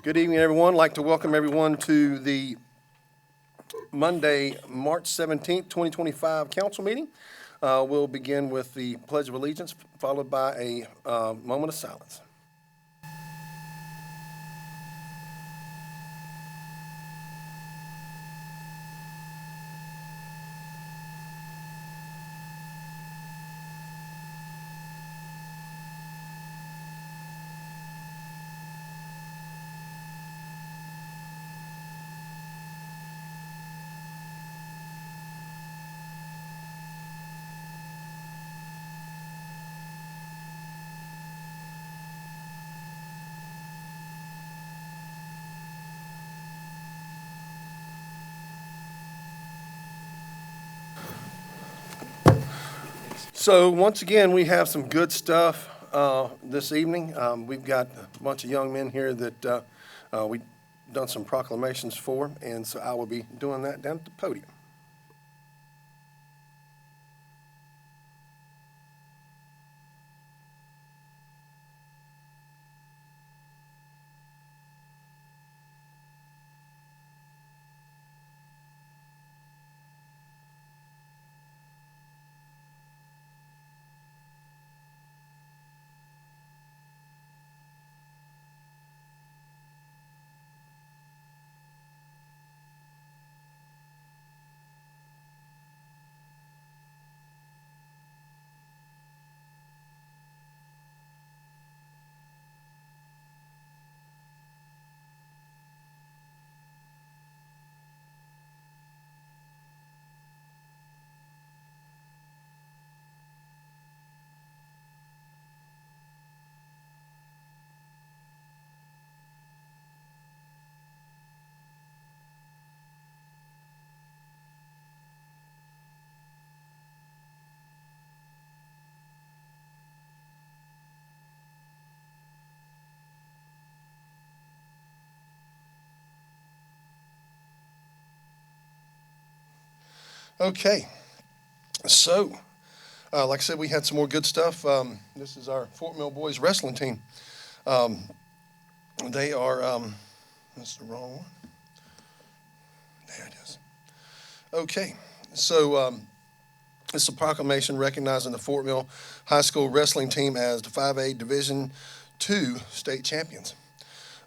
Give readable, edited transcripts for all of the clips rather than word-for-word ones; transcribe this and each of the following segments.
Good evening, everyone. I'd like to welcome everyone to the Monday, March 17th, 2025 council meeting. We'll begin with the Pledge of Allegiance, followed by a moment of silence. So once again, we have some good stuff this evening. We've got a bunch of young men here that we've done some proclamations for, and so I will be doing that down at the podium. Okay, so like I said, we had some more good stuff. This is our Fort Mill Boys wrestling team. They are, that's the wrong one. There it is. Okay, so this is a proclamation recognizing the Fort Mill High School wrestling team as the 5A Division II state champions.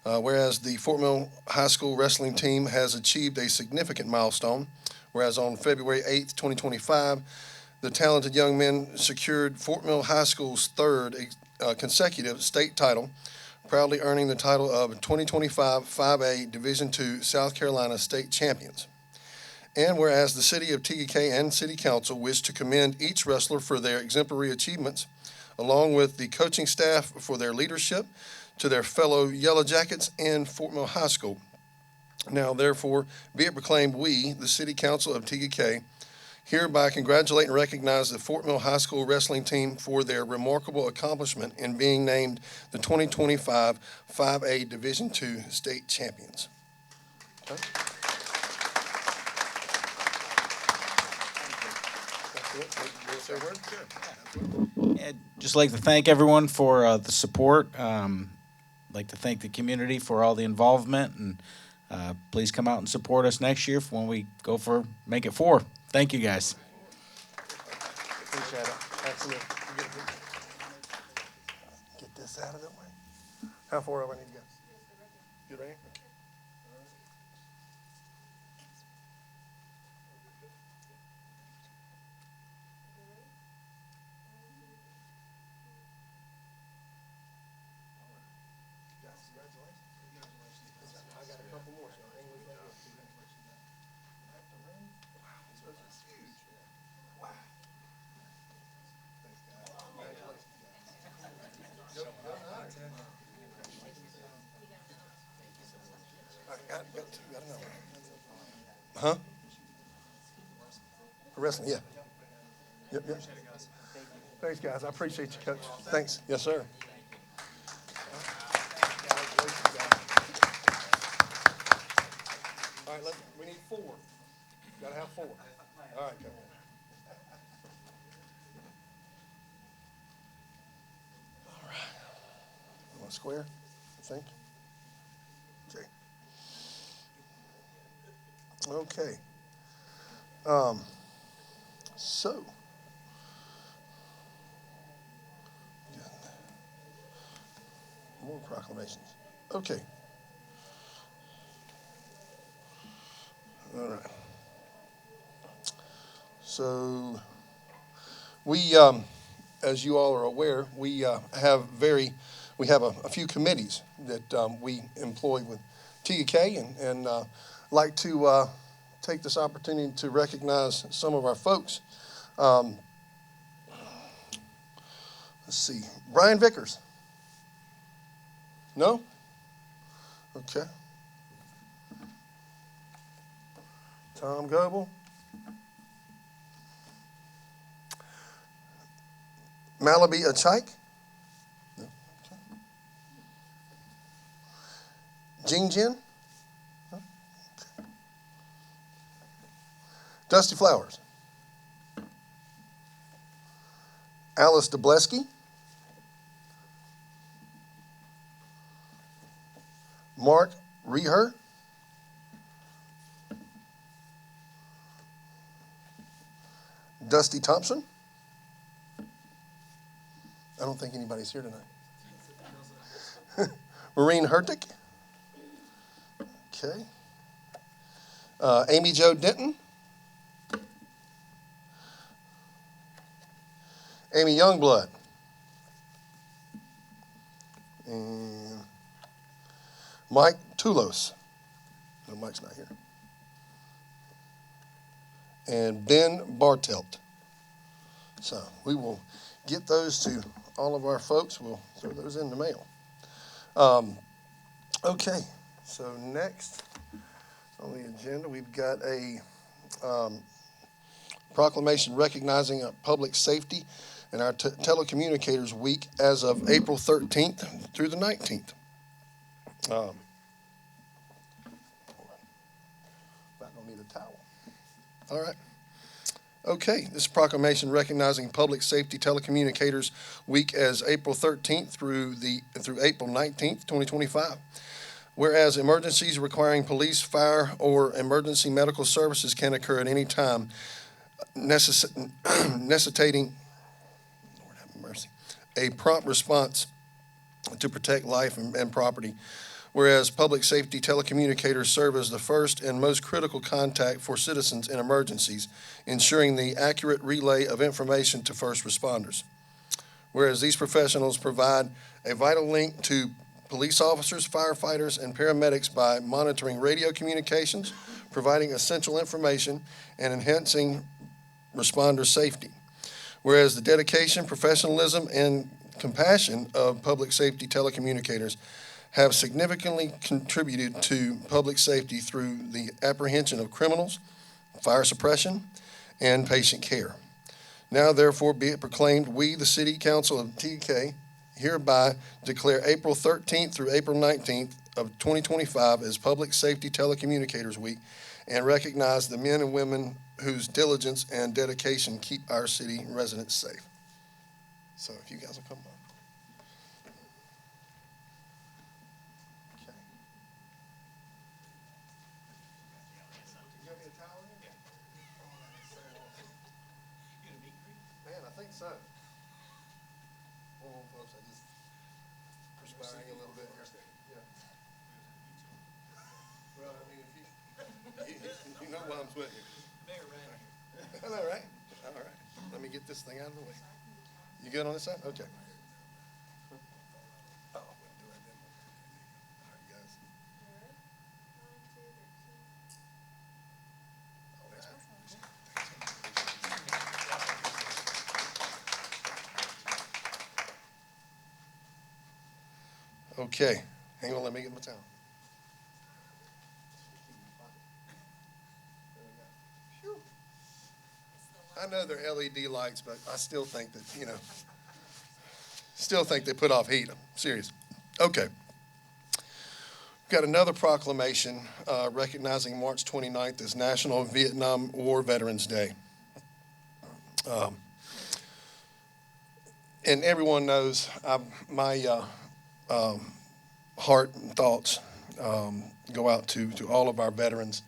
Whereas the Fort Mill High School wrestling team has achieved a significant milestone, whereas on February 8th, 2025, the talented young men secured Fort Mill High School's third consecutive state title, proudly earning the title of 2025 5A Division II South Carolina State Champions. And whereas the City of TK and City Council wish to commend each wrestler for their exemplary achievements, along with the coaching staff for their leadership to their fellow Yellow Jackets and Fort Mill High School. Now, therefore, be it proclaimed, we, the City Council of TK, hereby congratulate and recognize the Fort Mill High School wrestling team for their remarkable accomplishment in being named the 2025 5A Division II state champions. Okay. I'd just like to thank everyone for the support. Like to thank the community for all the involvement, and please come out and support us next year when we go for Make It 4. Thank you, guys. Appreciate it. Absolutely. Get this out of the way. How far over I need to go? Good, right here? Okay. I got a couple more, so hang with that. Wow, this is huge. Wow. Thanks, guys. Congratulations, guys. Got another. Huh? Wrestling, yeah. Yep. Thanks, guys. I appreciate you, Coach. Thanks. Yes, sir. All right, we need 4. Got to have 4. All right, Coach. All right. You want a square? I think. Okay. So, more proclamations. Okay. All right. So, we, as you all are aware, we have a few committees that we employ with TUK, and like to take this opportunity to recognize some of our folks. Um, let's see, Brian Vickers. No? Okay. Tom Goebel. Malaby Achike. No. Okay. Jing Jin. No. Okay. Dusty Flowers. Alice Dubleski. Mark Reher. Dusty Thompson. I don't think anybody's here tonight. Maureen Hertick. Okay. Amy Jo Denton. Amy Youngblood. And Mike Toulos. No, Mike's not here. And Ben Bartelt. So we will get those to all of our folks. We'll throw those in the mail. Okay, so next on the agenda, we've got a proclamation recognizing public safety in our Telecommunicators Week as of April 13th through the 19th. About don't need a towel. All right. Okay, this proclamation recognizing Public Safety Telecommunicators Week as April 13th through April 19th, 2025. Whereas emergencies requiring police, fire, or emergency medical services can occur at any time, necessitating, Lord have mercy, a prompt response to protect life and property. Whereas public safety telecommunicators serve as the first and most critical contact for citizens in emergencies, ensuring the accurate relay of information to first responders. Whereas these professionals provide a vital link to police officers, firefighters, and paramedics by monitoring radio communications, providing essential information, and enhancing responder safety. Whereas the dedication, professionalism, and compassion of public safety telecommunicators have significantly contributed to public safety through the apprehension of criminals, fire suppression, and patient care. Now, therefore, be it proclaimed, we, the City Council of TK, hereby declare April 13th through April 19th of 2025 as Public Safety Telecommunicators Week and recognize the men and women whose diligence and dedication keep our city residents safe. So if you guys will come up. Man, I think so. Hold on, folks, I just perspiring a little bit here. Yeah. Well, I mean, if you know why I'm sweating. I know, right? All right. Let me get this thing out of the way. You good on this side? Okay. Oh, we'll do it then. All right, guys. Oh, that's okay. Hang on, let me get my towel. I know they're LED lights, but I still think that, still think they put off heat. I'm serious. Okay. We've got another proclamation recognizing March 29th as National Vietnam War Veterans Day. And everyone knows my heart and thoughts go out to all of our veterans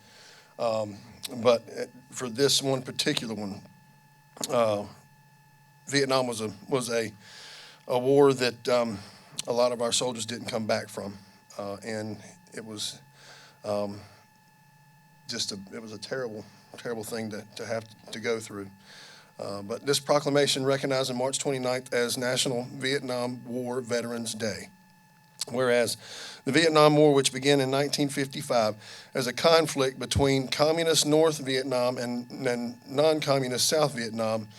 But for this one particular one, Vietnam was a war that a lot of our soldiers didn't come back from, and it was it was a terrible thing to have to go through. But this proclamation recognizing March 29th as National Vietnam War Veterans Day. Whereas the Vietnam War, which began in 1955 as a conflict between communist North Vietnam and non-communist South Vietnam,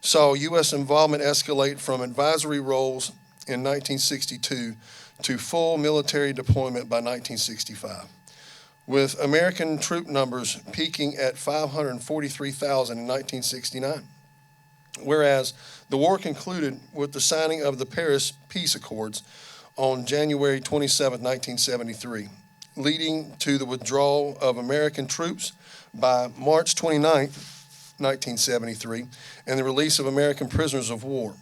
saw U.S. involvement escalate from advisory roles in 1962 to full military deployment by 1965, with American troop numbers peaking at 543,000 in 1969. Whereas the war concluded with the signing of the Paris Peace Accords on January 27, 1973, leading to the withdrawal of American troops by March 29, 1973, and the release of American prisoners of war.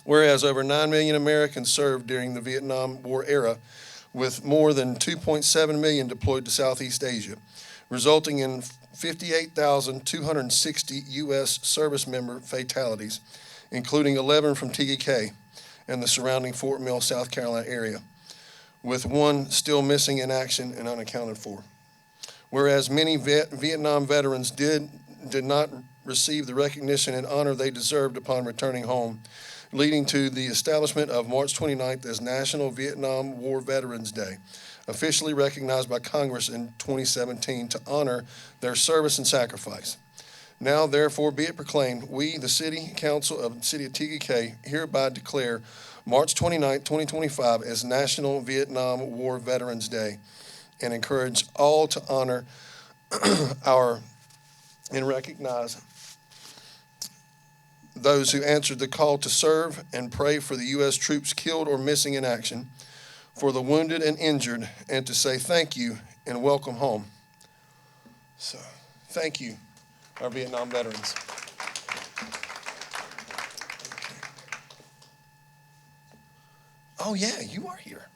Whereas over 9 million Americans served during the Vietnam War era, with more than 2.7 million deployed to Southeast Asia, resulting in 58,260 U.S. service member fatalities, including 11 from TDK and the surrounding Fort Mill, South Carolina area, with one still missing in action and unaccounted for. Whereas many Vietnam veterans did not receive the recognition and honor they deserved upon returning home, leading to the establishment of March 29th as National Vietnam War Veterans Day, officially recognized by Congress in 2017 to honor their service and sacrifice. Now, therefore, be it proclaimed, we, the City Council of the City of TDK, hereby declare March 29, 2025 as National Vietnam War Veterans Day, and encourage all to honor and recognize those who answered the call to serve and pray for the U.S. troops killed or missing in action, for the wounded and injured, and to say thank you and welcome home. So, thank you, our Vietnam veterans. Oh, yeah, you are here.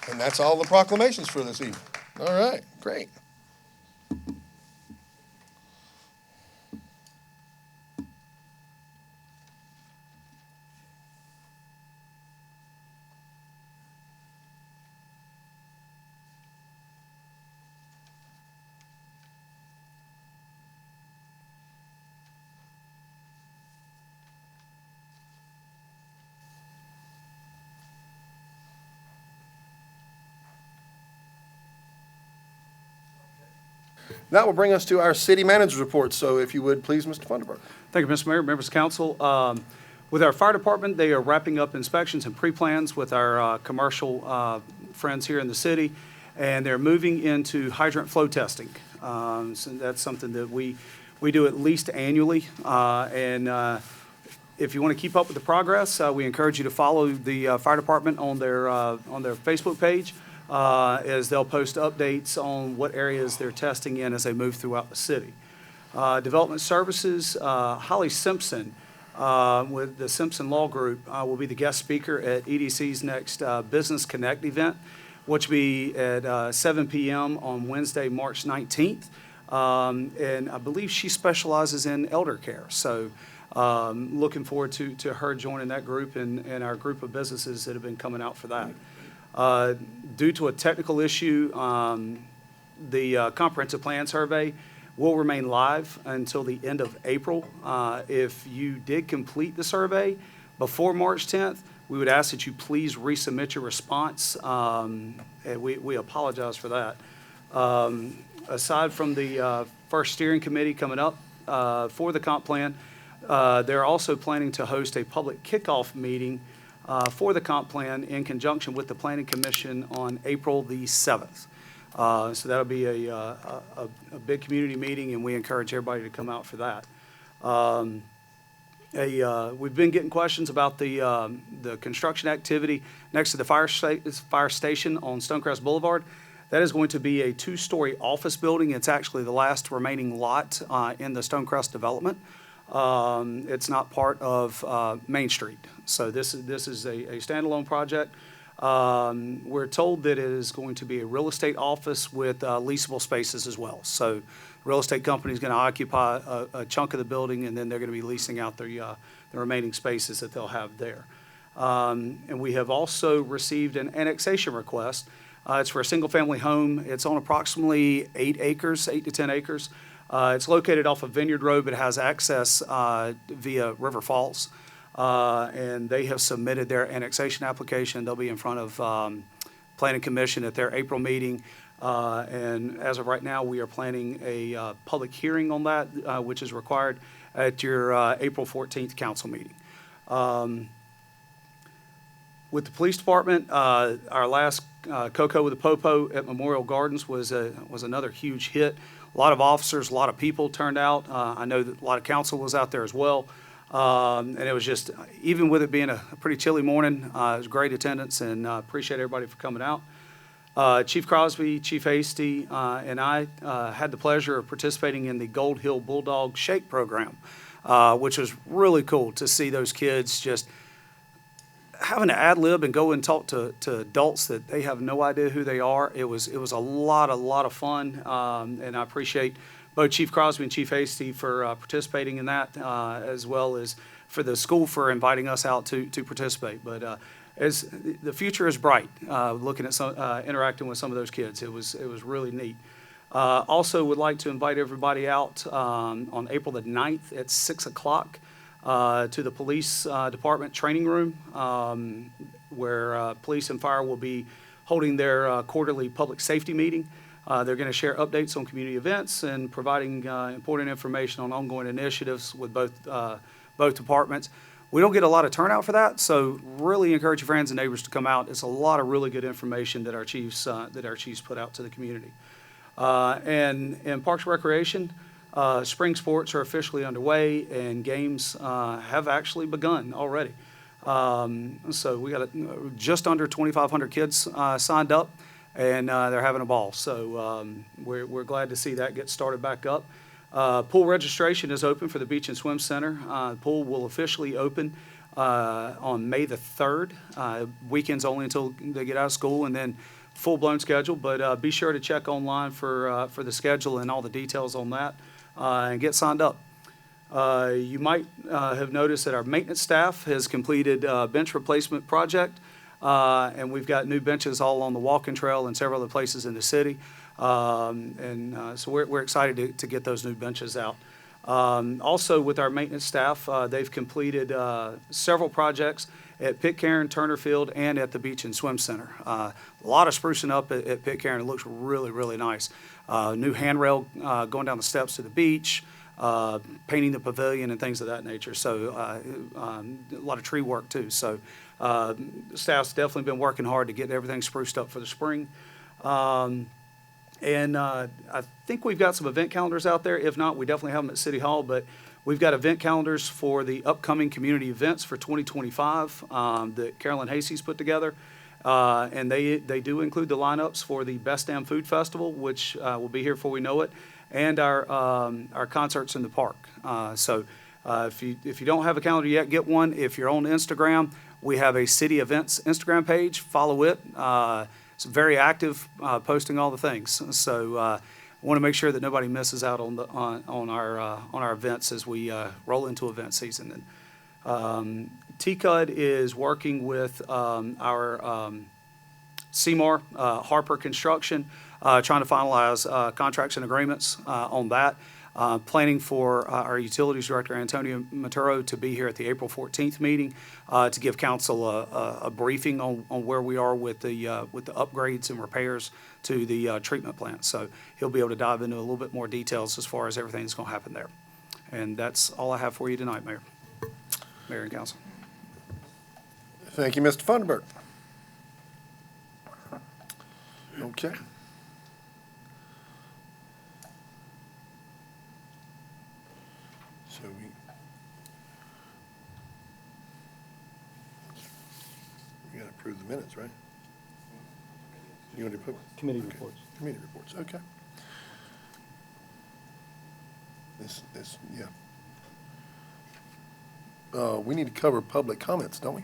And that's all the proclamations for this evening. All right, great. That will bring us to our city manager's report. So if you would, please, Mr. Funderburk. Thank you, Mr. Mayor, members of council. With our fire department, they are wrapping up inspections and pre-plans with our commercial friends here in the city, and they're moving into hydrant flow testing. So that's something that we do at least annually. If you want to keep up with the progress, we encourage you to follow the fire department on their Facebook page, as they'll post updates on what areas they're testing in as they move throughout the city. Development Services, Holly Simpson with the Simpson Law Group will be the guest speaker at EDC's next Business Connect event, which will be at 7 p.m. on Wednesday, March 19th. And I believe she specializes in elder care. So looking forward to her joining that group and our group of businesses that have been coming out for that. Due to a technical issue, the comprehensive plan survey will remain live until the end of April. If you did complete the survey before March 10th, we would ask that you please resubmit your response. And we apologize for that. Aside from the first steering committee coming up for the comp plan, they're also planning to host a public kickoff meeting for the comp plan in conjunction with the Planning Commission on April the 7th. So that'll be a big community meeting, and we encourage everybody to come out for that. We've been getting questions about the construction activity next to the fire station on Stonecrest Boulevard. That is going to be a 2-story office building. It's actually the last remaining lot in the Stonecrest development. It's not part of Main Street. So this is a standalone project. We're told that it is going to be a real estate office with leasable spaces as well. So real estate company is going to occupy a chunk of the building, and then they're going to be leasing out the remaining spaces that they'll have there. And we have also received an annexation request. It's for a single-family home. It's on approximately 8 to 10 acres. It's located off of Vineyard Road, but it has access via River Falls. And they have submitted their annexation application. They'll be in front of Planning Commission at their April meeting. And as of right now, we are planning a public hearing on that, which is required at your April 14th council meeting. With the police department, our last Cocoa with the Popo at Memorial Gardens was another huge hit. A lot of officers, a lot of people turned out. I know that a lot of council was out there as well. And it was just, even with it being a pretty chilly morning, it was great attendance, and appreciate everybody for coming out. Chief Crosby, Chief Hasty, and I had the pleasure of participating in the Gold Hill Bulldog Shake program, which was really cool to see those kids just having to ad-lib and go and talk to adults that they have no idea who they are. It was a lot of fun, and I appreciate both Chief Crosby and Chief Hasty for participating in that, as well as for the school for inviting us out to participate. But as the future is bright, looking at some interacting with some of those kids, it was really neat. Also would like to invite everybody out on April the 9th at 6 o'clock to the police department training room, where police and fire will be holding their quarterly public safety meeting. They're going to share updates on community events and providing important information on ongoing initiatives with both departments. We don't get a lot of turnout for that, so really encourage your friends and neighbors to come out. It's a lot of really good information that our chiefs put out to the community. And in Parks and Recreation, spring sports are officially underway, and games have actually begun already. So we got just under 2,500 kids signed up, and they're having a ball. So we're glad to see that get started back up. Pool registration is open for the Beach and Swim Center. The pool will officially open on May the 3rd. Weekends only until they get out of school, and then full-blown schedule. But be sure to check online for the schedule and all the details on that, and get signed up. You might have noticed that our maintenance staff has completed a bench replacement project, and we've got new benches all on the walking trail and several other places in the city. So we're excited to get those new benches out. Also, with our maintenance staff, they've completed several projects at Pitcairn, Turner Field, and at the Beach and Swim Center. A lot of sprucing up at Pitcairn. It looks really, really nice. New handrail going down the steps to the beach, painting the pavilion and things of that nature. So a lot of tree work too. So staff's definitely been working hard to get everything spruced up for the spring. And I think we've got some event calendars out there. If not, we definitely have them at City Hall. But we've got event calendars for the upcoming community events for 2025 that Carolyn Hasey's put together. And they do include the lineups for the Best Damn Food Festival, which will be here before we know it, and our concerts in the park. So if you don't have a calendar yet, get one. If you're on Instagram, we have a city events Instagram page. Follow it. It's very active, posting all the things. So I want to make sure that nobody misses out on our events as we roll into event season. And TCUD is working with our Seymour Harper Construction, trying to finalize contracts and agreements on that. Planning for our Utilities Director, Antonio Maturo, to be here at the April 14th meeting to give council a briefing on where we are with the upgrades and repairs to the treatment plant. So he'll be able to dive into a little bit more details as far as everything that's going to happen there. And that's all I have for you tonight, Mayor and Council. Thank you, Mr. Funderburk. Okay. So approve the minutes, right? You want to put? Committee okay. reports. Committee reports, okay. Yeah. We need to cover public comments, don't we?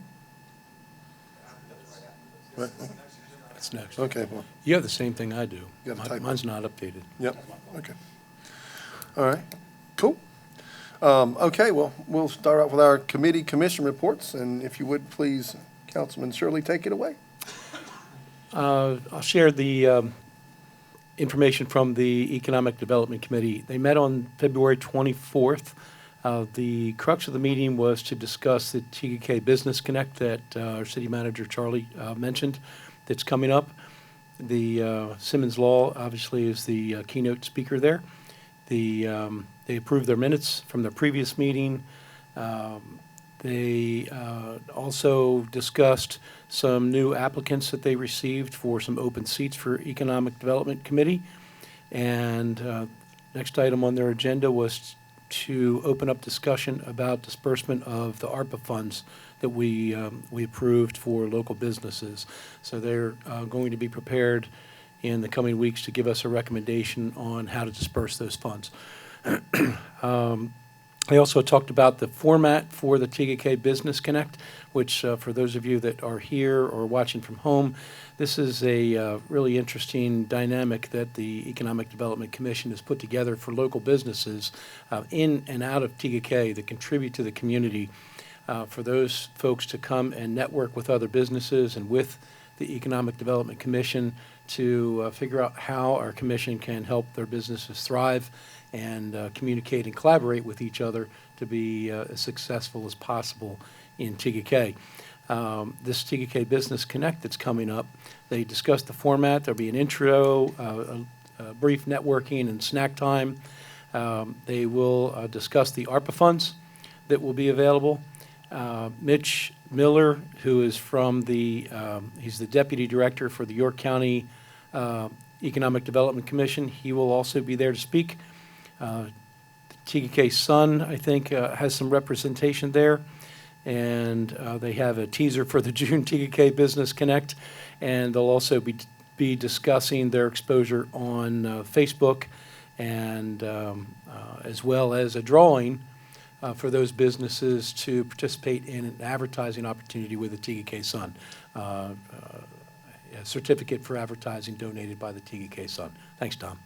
Right. That's next. Okay, well, You have the same thing I do. You got a typo. Mine's not updated. yep, okay. All right, cool. Okay, well, we'll start off with our committee commission reports, and if you would, please, Councilman Shirley, take it away. I'll share the information from the Economic Development Committee. They met on February 24th. The crux of the meeting was to discuss the TGK Business Connect that our city manager, Charlie, mentioned that's coming up. The Simmons Law, obviously, is the keynote speaker there. They approved their minutes from their previous meeting. They also discussed some new applicants that they received for some open seats for Economic Development Committee. And next item on their agenda was to open up discussion about disbursement of the ARPA funds that we approved for local businesses. So they're going to be prepared in the coming weeks to give us a recommendation on how to disperse those funds. They also talked about the format for the TGK Business Connect, which for those of you that are here or watching from home, this is a really interesting dynamic that the Economic Development Commission has put together for local businesses in and out of TGK that contribute to the community, for those folks to come and network with other businesses and with the Economic Development Commission to figure out how our commission can help their businesses thrive and communicate and collaborate with each other to be as successful as possible in TGK. This TGK Business Connect that's coming up, they discussed the format. There'll be an intro, a brief networking and snack time. They will discuss the ARPA funds that will be available. Mitch Miller, who is from he's the Deputy Director for the York County Economic Development Commission, he will also be there to speak. TGK Sun, I think, has some representation there, and they have a teaser for the June TGK Business Connect, and they'll also be discussing their exposure on Facebook, and as well as a drawing for those businesses to participate in an advertising opportunity with the TGK Sun, a certificate for advertising donated by the TGK Sun. Thanks, Tom.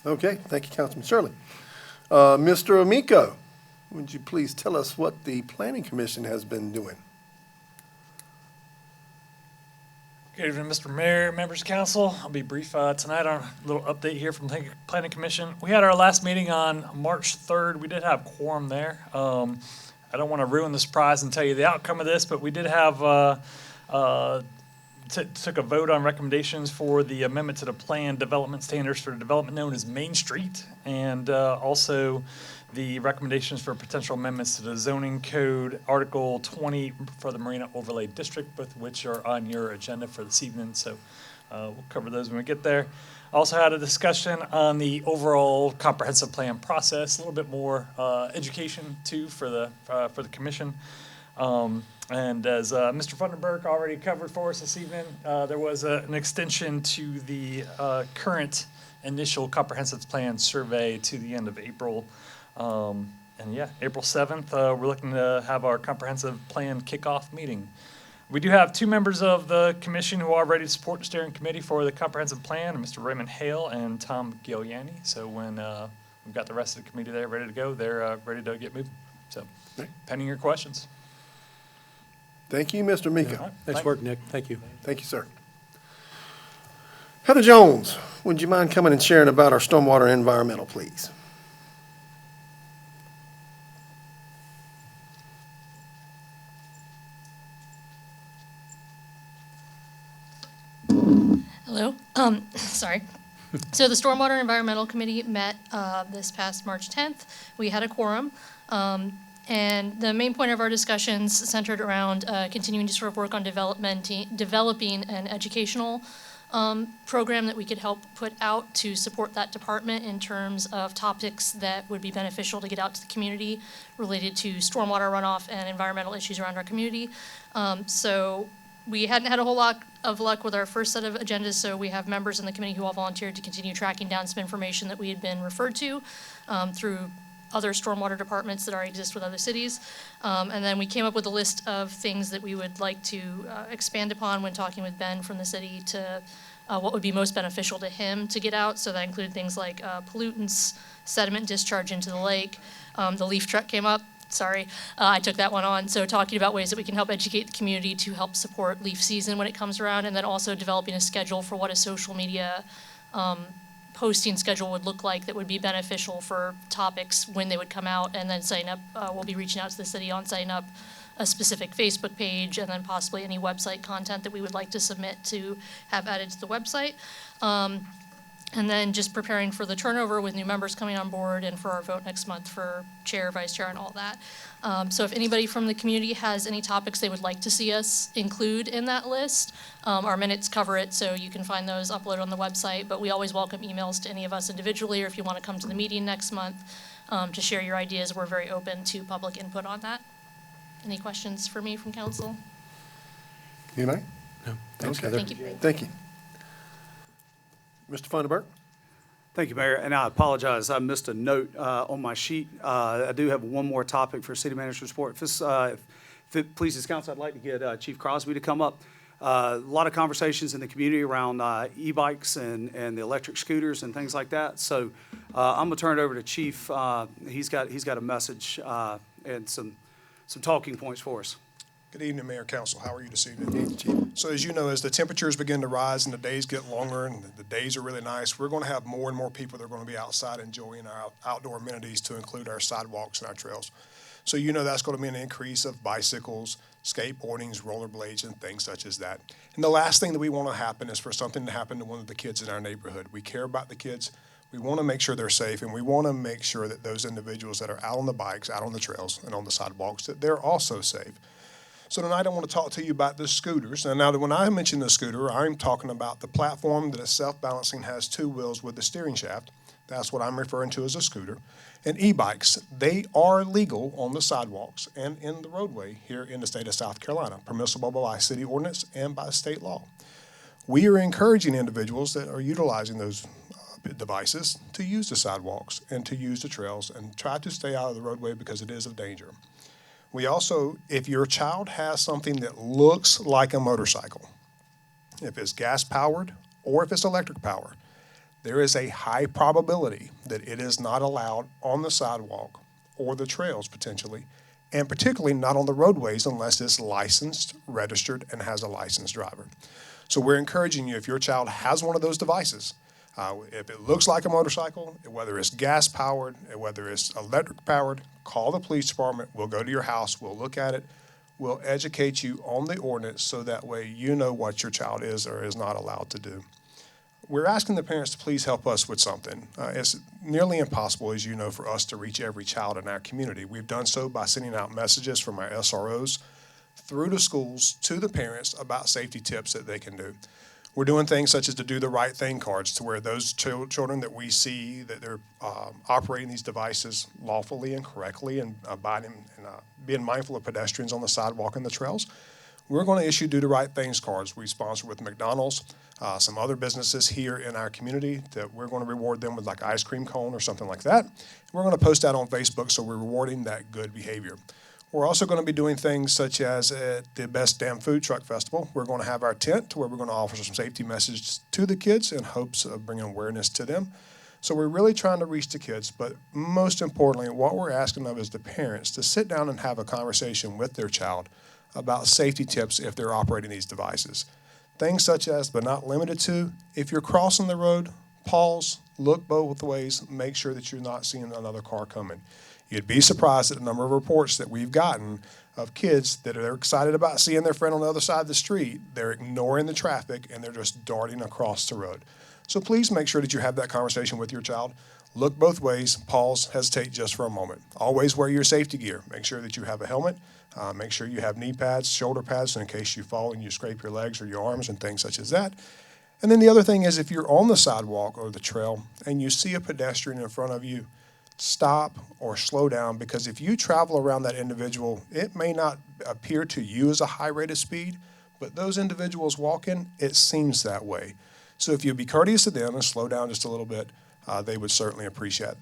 Okay, thank you, Councilman Shirley. Mr. Amico, would you please tell us what the Planning Commission has been doing? Good evening, Mr. Mayor, members of council. I'll be brief tonight on a little update here from the Planning Commission. We had our last meeting on March 3rd. We did have quorum there. I don't want to ruin the surprise and tell you the outcome of this, but we did have took a vote on recommendations for the amendment to the plan development standards for the development known as Main Street, and also the recommendations for potential amendments to the zoning code, Article 20 for the Marina Overlay District, both of which are on your agenda for this evening. So we'll cover those when we get there. Also had a discussion on the overall comprehensive plan process, a little bit more education too for the commission. And as Mr. Funderburk already covered for us this evening, there was an extension to the current initial comprehensive plan survey to the end of April. And yeah, April 7th, we're looking to have our comprehensive plan kickoff meeting. We do have two members of the commission who are ready to support the steering committee for the comprehensive plan, Mr. Raymond Hale and Tom Giuliani. So when we've got the rest of the committee there ready to go, they're ready to get moving. So pending your questions. Thank you, Mr. Amico. Yeah. Nice work, Nick. Thank you. Thank you, sir. Heather Jones, would you mind coming and sharing about our stormwater environmental, please? Hello. Sorry. So the Stormwater Environmental Committee met this past March 10th. We had a quorum. And the main point of our discussions centered around continuing to sort of work on developing an educational program that we could help put out to support that department in terms of topics that would be beneficial to get out to the community related to stormwater runoff and environmental issues around our community. So we hadn't had a whole lot of luck with our first set of agendas, so we have members in the committee who all volunteered to continue tracking down some information that we had been referred to through other stormwater departments that already exist with other cities. And then we came up with a list of things that we would like to expand upon when talking with Ben from the city to what would be most beneficial to him to get out. So that included things like pollutants, sediment discharge into the lake. The leaf truck came up. Sorry, I took that one on. So talking about ways that we can help educate the community to help support leaf season when it comes around, and then also developing a schedule for what a social media posting schedule would look like that would be beneficial for topics when they would come out, and then setting up, we'll be reaching out to the city on setting up a specific Facebook page, and then possibly any website content that we would like to submit to have added to the website. And then just preparing for the turnover with new members coming on board and for our vote next month for chair, vice chair, and all that. So if anybody from the community has any topics they would like to see us include in that list, our minutes cover it, so you can find those uploaded on the website. But we always welcome emails to any of us individually, or if you want to come to the meeting next month to share your ideas, we're very open to public input on that. Any questions for me from council? Anybody? No, thanks, Okay. Heather. Thank you. Thank you. Mr. Funderburk? Thank you, Mayor, and I apologize, I missed a note on my sheet. I do have one more topic for City Manager's report. If it pleases council, I'd like to get Chief Crosby to come up. A lot of conversations in the community around e-bikes and the electric scooters and things like that. So I'm gonna turn it over to Chief. He's got a message and some talking points for us. Good evening, Mayor, Council. How are you this evening? So as you know, as the temperatures begin to rise and the days get longer and the days are really nice, we're going to have more and more people that are going to be outside enjoying our outdoor amenities, to include our sidewalks and our trails. So you know that's going to be an increase of bicycles, skateboardings, rollerblades, and things such as that. And the last thing that we want to happen is for something to happen to one of the kids in our neighborhood. We care about the kids. We want to make sure they're safe, and we want to make sure that those individuals that are out on the bikes, out on the trails, and on the sidewalks, that they're also safe. So tonight I want to talk to you about the scooters. And now when I mention the scooter, I'm talking about the platform that is self-balancing, has two wheels with the steering shaft. That's what I'm referring to as a scooter. And e-bikes, they are legal on the sidewalks and in the roadway here in the state of South Carolina, permissible by city ordinance and by state law. We are encouraging individuals that are utilizing those devices to use the sidewalks and to use the trails and try to stay out of the roadway because it is of danger. We also, if your child has something that looks like a motorcycle, if it's gas powered or if it's electric powered, there is a high probability that it is not allowed on the sidewalk or the trails potentially, and particularly not on the roadways unless it's licensed, registered, and has a licensed driver. So we're encouraging you, if your child has one of those devices, if it looks like a motorcycle, whether it's gas powered, whether it's electric powered, call the police department. We'll go to your house. We'll look at it. We'll educate you on the ordinance so that way you know what your child is or is not allowed to do. We're asking the parents to please help us with something. It's nearly impossible, as you know, for us to reach every child in our community. We've done so by sending out messages from our SROs through the schools to the parents about safety tips that they can do. We're doing things such as the Do the Right Thing cards, to where those children that we see that they're operating these devices lawfully and correctly and abiding and being mindful of pedestrians on the sidewalk and the trails, we're going to issue Do the Right Things cards. We sponsor with McDonald's, some other businesses here in our community that we're going to reward them with like ice cream cone or something like that. We're going to post that on Facebook, so we're rewarding that good behavior. We're also going to be doing things such as at the Best Damn Food Truck Festival. We're going to have our tent where we're going to offer some safety messages to the kids in hopes of bringing awareness to them. So we're really trying to reach the kids, but most importantly, what we're asking of is the parents to sit down and have a conversation with their child about safety tips if they're operating these devices. Things such as, but not limited to, if you're crossing the road, pause, look both ways, make sure that you're not seeing another car coming. You'd be surprised at the number of reports that we've gotten of kids that are excited about seeing their friend on the other side of the street. They're ignoring the traffic and they're just darting across the road. So please make sure that you have that conversation with your child. Look both ways, pause, hesitate just for a moment. Always wear your safety gear. Make sure that you have a helmet. Make sure you have knee pads, shoulder pads, in case you fall and you scrape your legs or your arms and things such as that. And then the other thing is if you're on the sidewalk or the trail and you see a pedestrian in front of you, stop or slow down, because if you travel around that individual, it may not appear to you as a high rate of speed, but those individuals walking, it seems that way. So if you be courteous to them and slow down just a little bit, they would certainly appreciate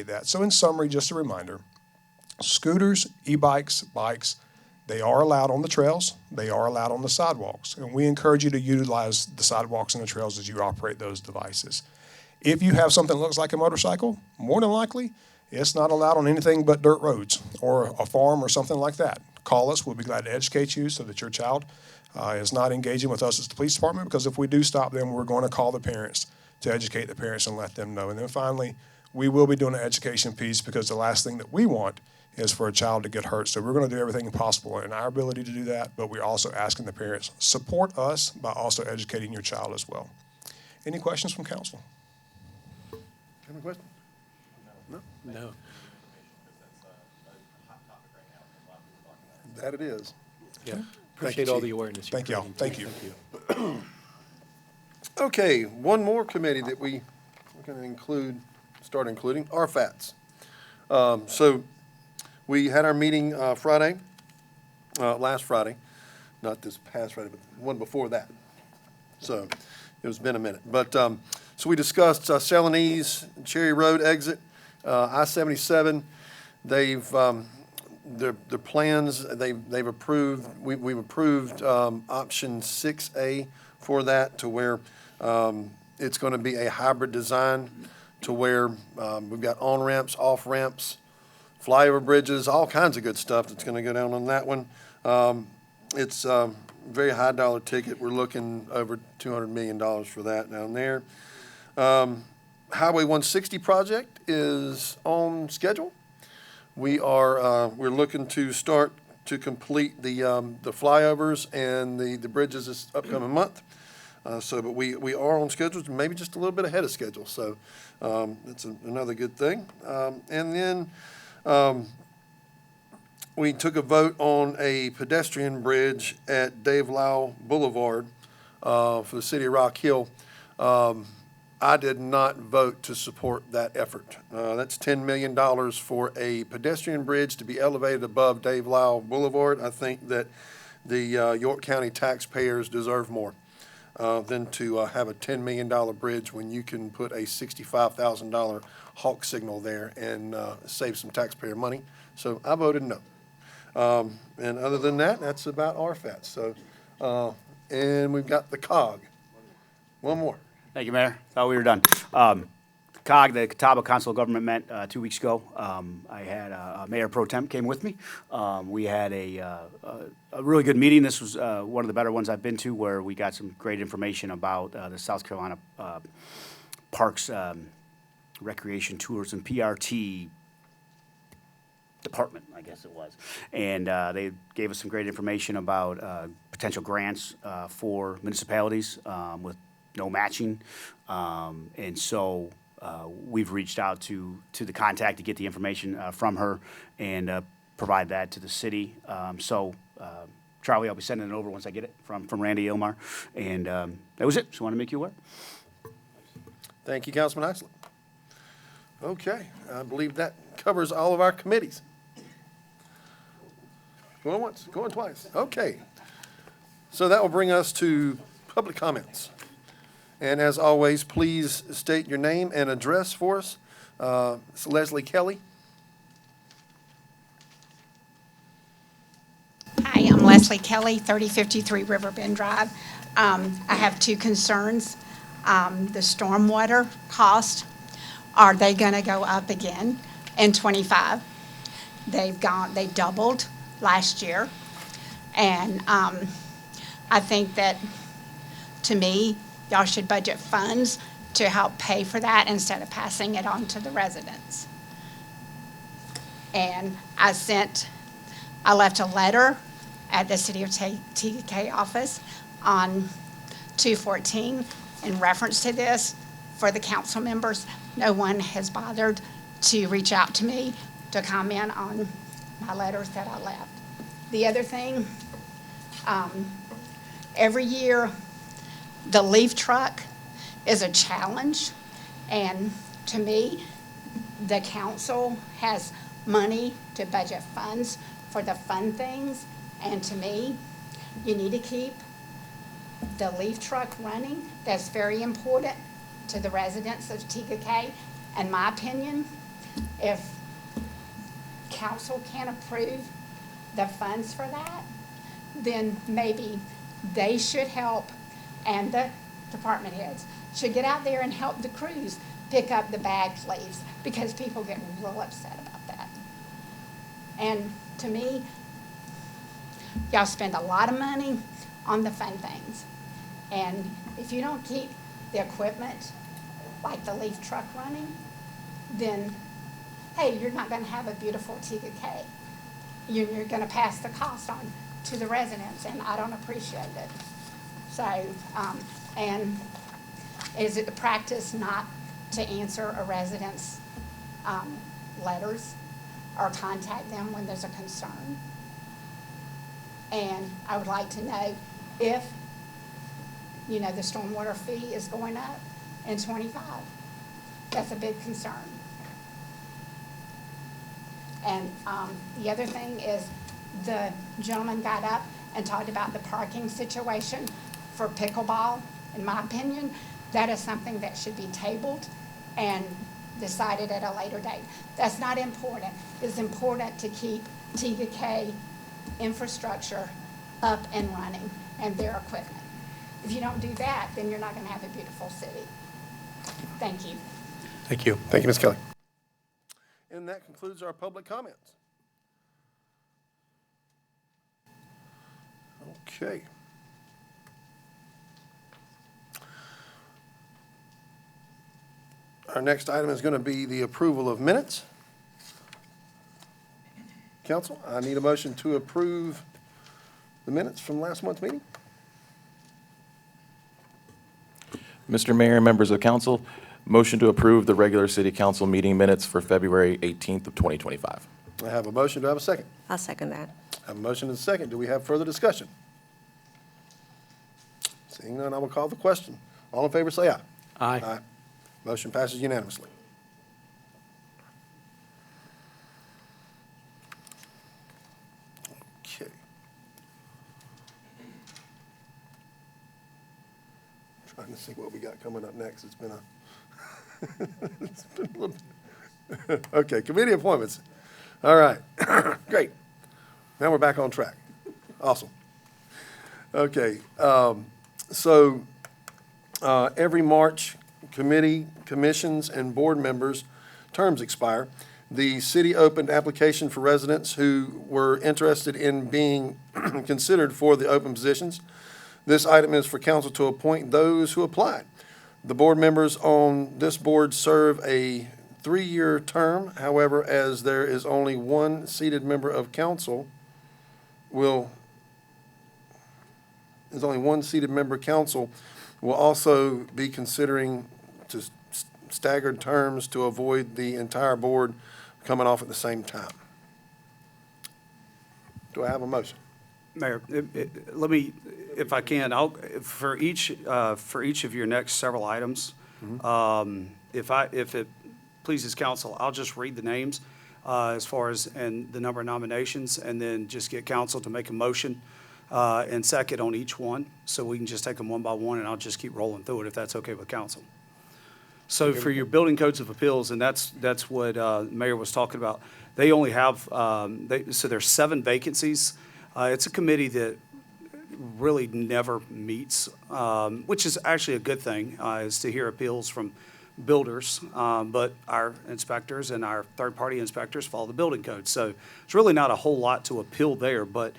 that. So in summary, just a reminder, scooters, e-bikes, bikes, they are allowed on the trails, they are allowed on the sidewalks, and we encourage you to utilize the sidewalks and the trails as you operate those devices. If you have something that looks like a motorcycle, more than likely, it's not allowed on anything but dirt roads or a farm or something like that. Call us, we'll be glad to educate you so that your child is not engaging with us as the police department, because if we do stop them, we're going to call the parents to educate the parents and let them know. And then finally, we will be doing an education piece, because the last thing that we want is for a child to get hurt. So we're going to do everything possible in our ability to do that, but we're also asking the parents, support us by also educating your child as well. Any questions from council? Any questions? No. That it is. Yeah. Appreciate all Chief. the awareness. Thank y'all. Thank you. Okay, one more committee that we're going to start including, RFATS. So we had our meeting Friday, last Friday, not this past Friday, but the one before that. So it's been a minute. But so we discussed Celanese, Cherry Road exit, I-77. They've their plans, they've approved, we've approved option 6A for that, to where it's going to be a hybrid design, to where we've got on-ramps, off-ramps, flyover bridges, all kinds of good stuff that's going to go down on that one. It's a very high dollar ticket. We're looking over $200 million for that down there. Highway 160 project is on schedule. We're looking to start to complete the flyovers and the bridges this upcoming month. But we are on schedule, maybe just a little bit ahead of schedule. So that's another good thing. And then we took a vote on a pedestrian bridge at Dave Lau Boulevard for the city of Rock Hill. I did not vote to support that effort. That's $10 million for a pedestrian bridge to be elevated above Dave Lau Boulevard. I think that the York County taxpayers deserve more than to have a $10 million bridge when you can put a $65,000 hawk signal there and save some taxpayer money. So I voted no. And other than that, that's about RFATS. So, and we've got the COG. One more. Thank you, Mayor. Thought we were done. COG, the Catawba Council of Government, met 2 weeks ago. I had Mayor Pro Temp came with me. We had a really good meeting. This was one of the better ones I've been to, where we got some great information about the South Carolina Parks Recreation Tours and PRT department, I guess it was. And they gave us some great information about potential grants for municipalities with no matching. And so we've reached out to the contact to get the information from her and provide that to the city. Charlie, I'll be sending it over once I get it from Randy Ilmar. And that was it. Just want to make you aware. Thank you, Councilman Hyslip. Okay, I believe that covers all of our committees. Going once, going twice. Okay. So that will bring us to public comments. And as always, please state your name and address for us. It's Leslie Kelly. Hi, I'm Leslie Kelly, 3053 Riverbend Drive. I have two concerns. The stormwater cost, are they going to go up again in '25? They doubled last year. And I think that, to me, y'all should budget funds to help pay for that instead of passing it on to the residents. And I left a letter at the City of TK office on 2/14 in reference to this for the council members. No one has bothered to reach out to me to comment on my letters that I left. The other thing, every year The leaf truck is a challenge, and to me, the council has money to budget funds for the fun things, and to me, you need to keep the leaf truck running. That's very important to the residents of TKK. In my opinion, if council can approve the funds for that, then maybe they should help, and the department heads should get out there and help the crews pick up the bagged leaves, because people get real upset about that. And to me, y'all spend a lot of money on the fun things. And if you don't keep the equipment, like the leaf truck running, then, hey, you're not gonna have a beautiful TKK. You're gonna pass the cost on to the residents, and I don't appreciate it. So, and is it the practice not to answer a resident's letters or contact them when there's a concern? And I would like to know if, the stormwater fee is going up in '25. That's a big concern. And the other thing is, the gentleman got up and talked about the parking situation for pickleball. In my opinion, that is something that should be tabled and decided at a later date. That's not important. It's important to keep TKK infrastructure up and running, and their equipment. If you don't do that, then you're not going to have a beautiful city. Thank you. Thank you. Thank you, Ms. Kelly. And that concludes our public comments. Okay. Our next item is going to be the approval of minutes. Council, I need a motion to approve the minutes from last month's meeting. Mr. Mayor, members of council, motion to approve the regular city council meeting minutes for February 18th of 2025. I have a motion. Do I have a second? I'll second that. I have a motion and a second. Do we have further discussion? Seeing none, I will call the question. All in favor, say aye. Aye. Motion passes unanimously. Okay. Trying to see what we got coming up next. It's been a little. Okay, committee appointments. All right, great. Now we're back on track. Awesome. Okay, every March, committee, commissions, and board members' terms expire. The city opened application for residents who were interested in being considered for the open positions. This item is for council to appoint those who applied. The board members on this board serve a 3-year term. However, as there is only one seated member of council, will also be considering to staggered terms to avoid the entire board coming off at the same time. Do I have a motion? Mayor, let me, if I can, for each of your next several items, if it pleases council, I'll just read the names as far as, and the number of nominations, and then just get council to make a motion and second on each one, so we can just take them one by one, and I'll just keep rolling through it if that's okay with council. So for your building codes of appeals, and that's what Mayor was talking about, they only have, so there's 7 vacancies. It's a committee that really never meets, which is actually a good thing, is to hear appeals from builders, but our inspectors and our third-party inspectors follow the building code. So it's really not a whole lot to appeal there, but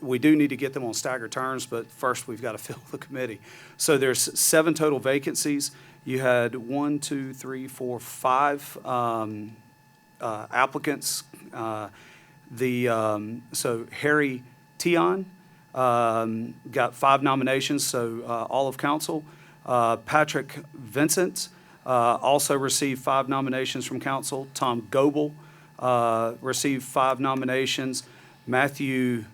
we do need to get them on staggered terms, but first we've got to fill the committee. So there's 7 total vacancies. You had 1, 2, 3, 4, 5 applicants. So Harry Teeam got 5 nominations, so all of council. Patrick Vincent also received 5 nominations from council. Tom Goebel received 5 nominations. Matthew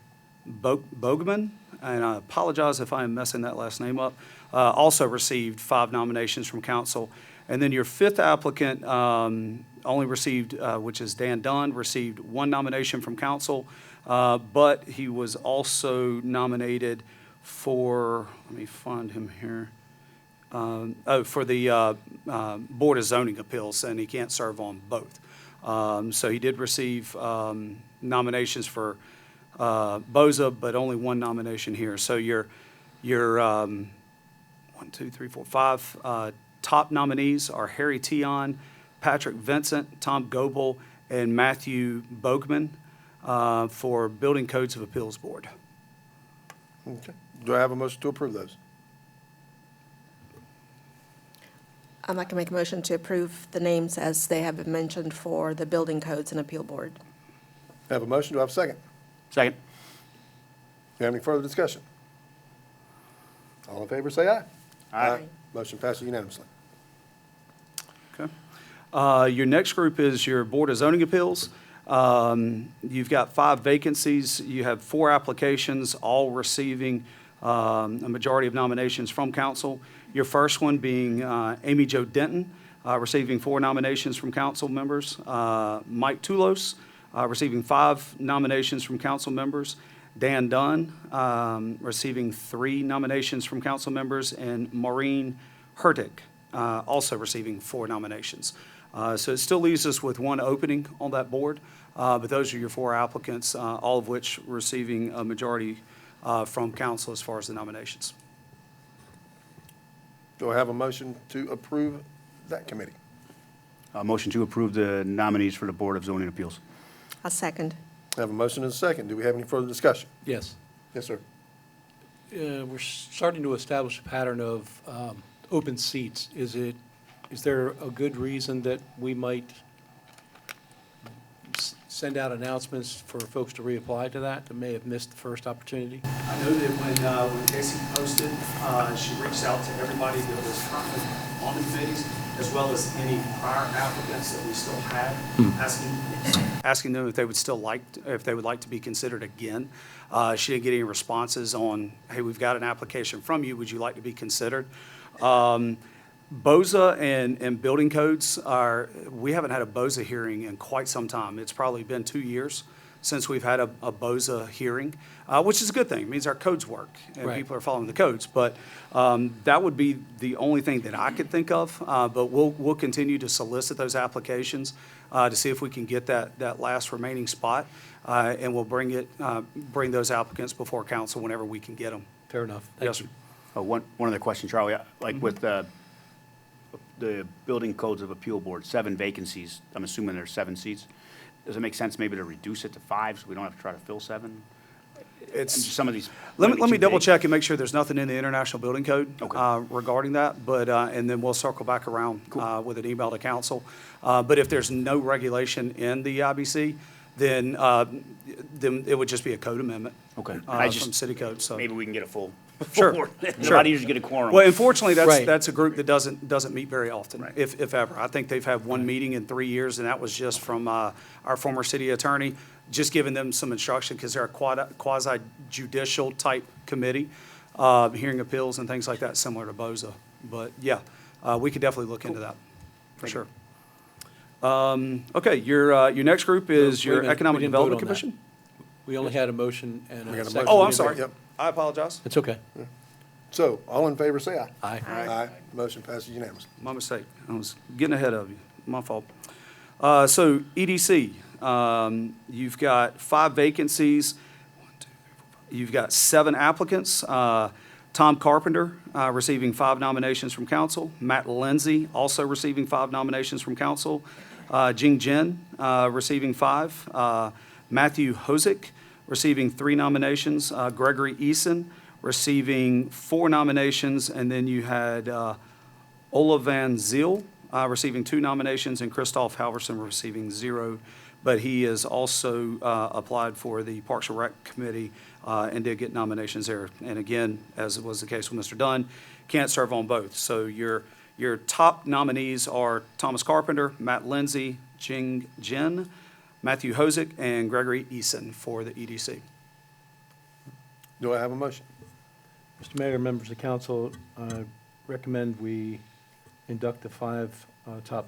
Bogman and I apologize if I am messing that last name up, also received 5 nominations from council. And then your 5th applicant only received, which is Dan Dunn, received 1 nomination from council, but he was also nominated for, let me find him here, for the Board of Zoning Appeals, and he can't serve on both. So he did receive nominations for BOZA, but only 1 nomination here. So your 1, 2, 3, 4, 5 top nominees are Harry Teeam, Patrick Vincent, Tom Goebel, and Matthew Bogman for Building Codes of Appeals Board. Okay. Do I have a motion to approve those? I'd like to make a motion to approve the names as they have been mentioned for the Building Codes and Appeal Board. I have a motion. Do I have a second? Second. Do you have any further discussion? All in favor, say aye. Aye. Motion passes unanimously. Okay. Your next group is your Board of Zoning Appeals. You've got 5 vacancies. You have 4 applications, all receiving a majority of nominations from council. Your first one being Amy Jo Denton, receiving 4 nominations from council members. Mike Toulos, receiving 5 nominations from council members. Dan Dunn, receiving 3 nominations from council members. And Maureen Hertig, also receiving 4 nominations. So it still leaves us with 1 opening on that board, but those are your 4 applicants, all of which receiving a majority from council as far as the nominations. Do I have a motion to approve that committee? Motion to approve the nominees for the Board of Zoning Appeals. A second. I have a motion and a second. Do we have any further discussion? Yes. Yes, sir. We're starting to establish a pattern of open seats. Is there a good reason that we might send out announcements for folks to reapply to that may have missed the first opportunity? I know that when Casey posted, she reached out to everybody that was currently on the committees, as well as any prior applicants that we still had, asking them if they would like to be considered again. She didn't get any responses on, hey, we've got an application from you, would you like to be considered? BOZA and building codes we haven't had a BOZA hearing in quite some time. It's probably been 2 years since we've had a BOZA hearing, which is a good thing. It means our codes work and Right. people are following the codes. But that would be the only thing that I could think of. But we'll continue to solicit those applications to see if we can get that last remaining spot. And we'll bring those applicants before council whenever we can get them. Fair enough. Yes, Thank sir. you. One other question, Charlie. Like with the Building Codes of Appeal Board, 7 vacancies, I'm assuming there's 7 seats. Does it make sense maybe to reduce it to 5 so we don't have to try to fill 7? It's And just some of these. Let might be me too double vague. check and make sure there's nothing in the International Building Code Okay. regarding that, but, and then we'll circle back around with an email to council. But if there's no regulation in the IBC, then it would just be a code amendment. Okay. From city code, so. Maybe we can get a full. Sure. board. Sure. Nobody usually get a quorum. Well, unfortunately, Right. that's a group that doesn't meet very often, Right. if ever. I think they've had 1 meeting in 3 years, and that was just from our former city attorney, just giving them some instruction, because they're a quasi judicial type committee, hearing appeals and things like that, similar to BOZA. But yeah, we could definitely look into that, for sure. Okay, your next group is Wait a your minute, we Economic didn't vote Development on that. Commission. We only had a motion and We a got a second. motion. Oh, I'm We sorry. didn't- Yep. I apologize. It's okay. So, all in favor, say aye. Aye. Aye. Motion passes unanimously. My mistake. I was getting ahead of you. My fault. So EDC, you've got 5 vacancies. You've got 7 applicants. Tom Carpenter, receiving 5 nominations from council. Matt Lindsay, also receiving 5 nominations from council. Jing Jin, receiving 5. Matthew Hosick, receiving 3 nominations. Gregory Eason, receiving 4 nominations. And then you had Ola Van Ziel, receiving 2 nominations, and Christoph Halverson receiving 0. But he has also applied for the Parks and Rec Committee and did get nominations there. And again, as was the case with Mr. Dunn, can't serve on both. So your top nominees are Thomas Carpenter, Matt Lindsay, Jing Jin, Matthew Hosick, and Gregory Eason for the EDC. Do I have a motion? Mr. Mayor, members of council, I recommend we induct the 5 top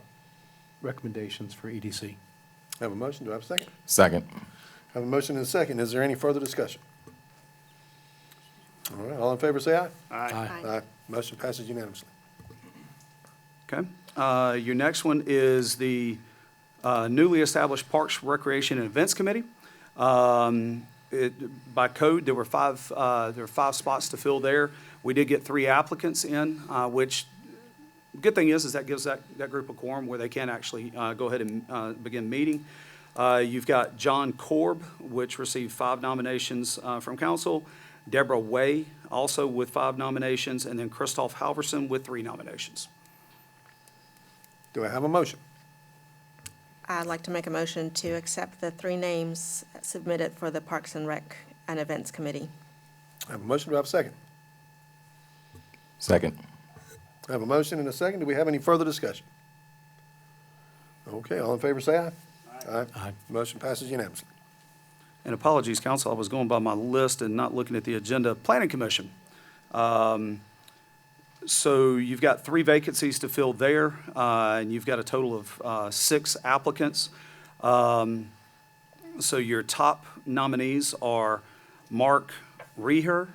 recommendations for EDC. Have a motion, do I have a second? Second. Have a motion and a second. Is there any further discussion? All right, all in favor, say aye. Aye. Aye. Motion passes unanimously. Okay. Your next one is the newly established Parks, Recreation, and Events Committee. By code, there were 5 spots to fill there. We did get 3 applicants in, which, good thing is that gives that group a quorum where they can actually go ahead and begin meeting. You've got John Korb, which received 5 nominations from council. Deborah Way, also with 5 nominations, and then Christoph Halverson with 3 nominations. Do I have a motion? I'd like to make a motion to accept the 3 names submitted for the Parks and Rec and Events Committee. I have a motion, do I have a second? Second. I have a motion and a second. Do we have any further discussion? Okay, all in favor, say aye. Aye. Aye. Motion passes unanimously. And apologies, council, I was going by my list and not looking at the agenda. Planning Commission. So you've got 3 vacancies to fill there, and you've got a total of 6 applicants. So your top nominees are Mark Reher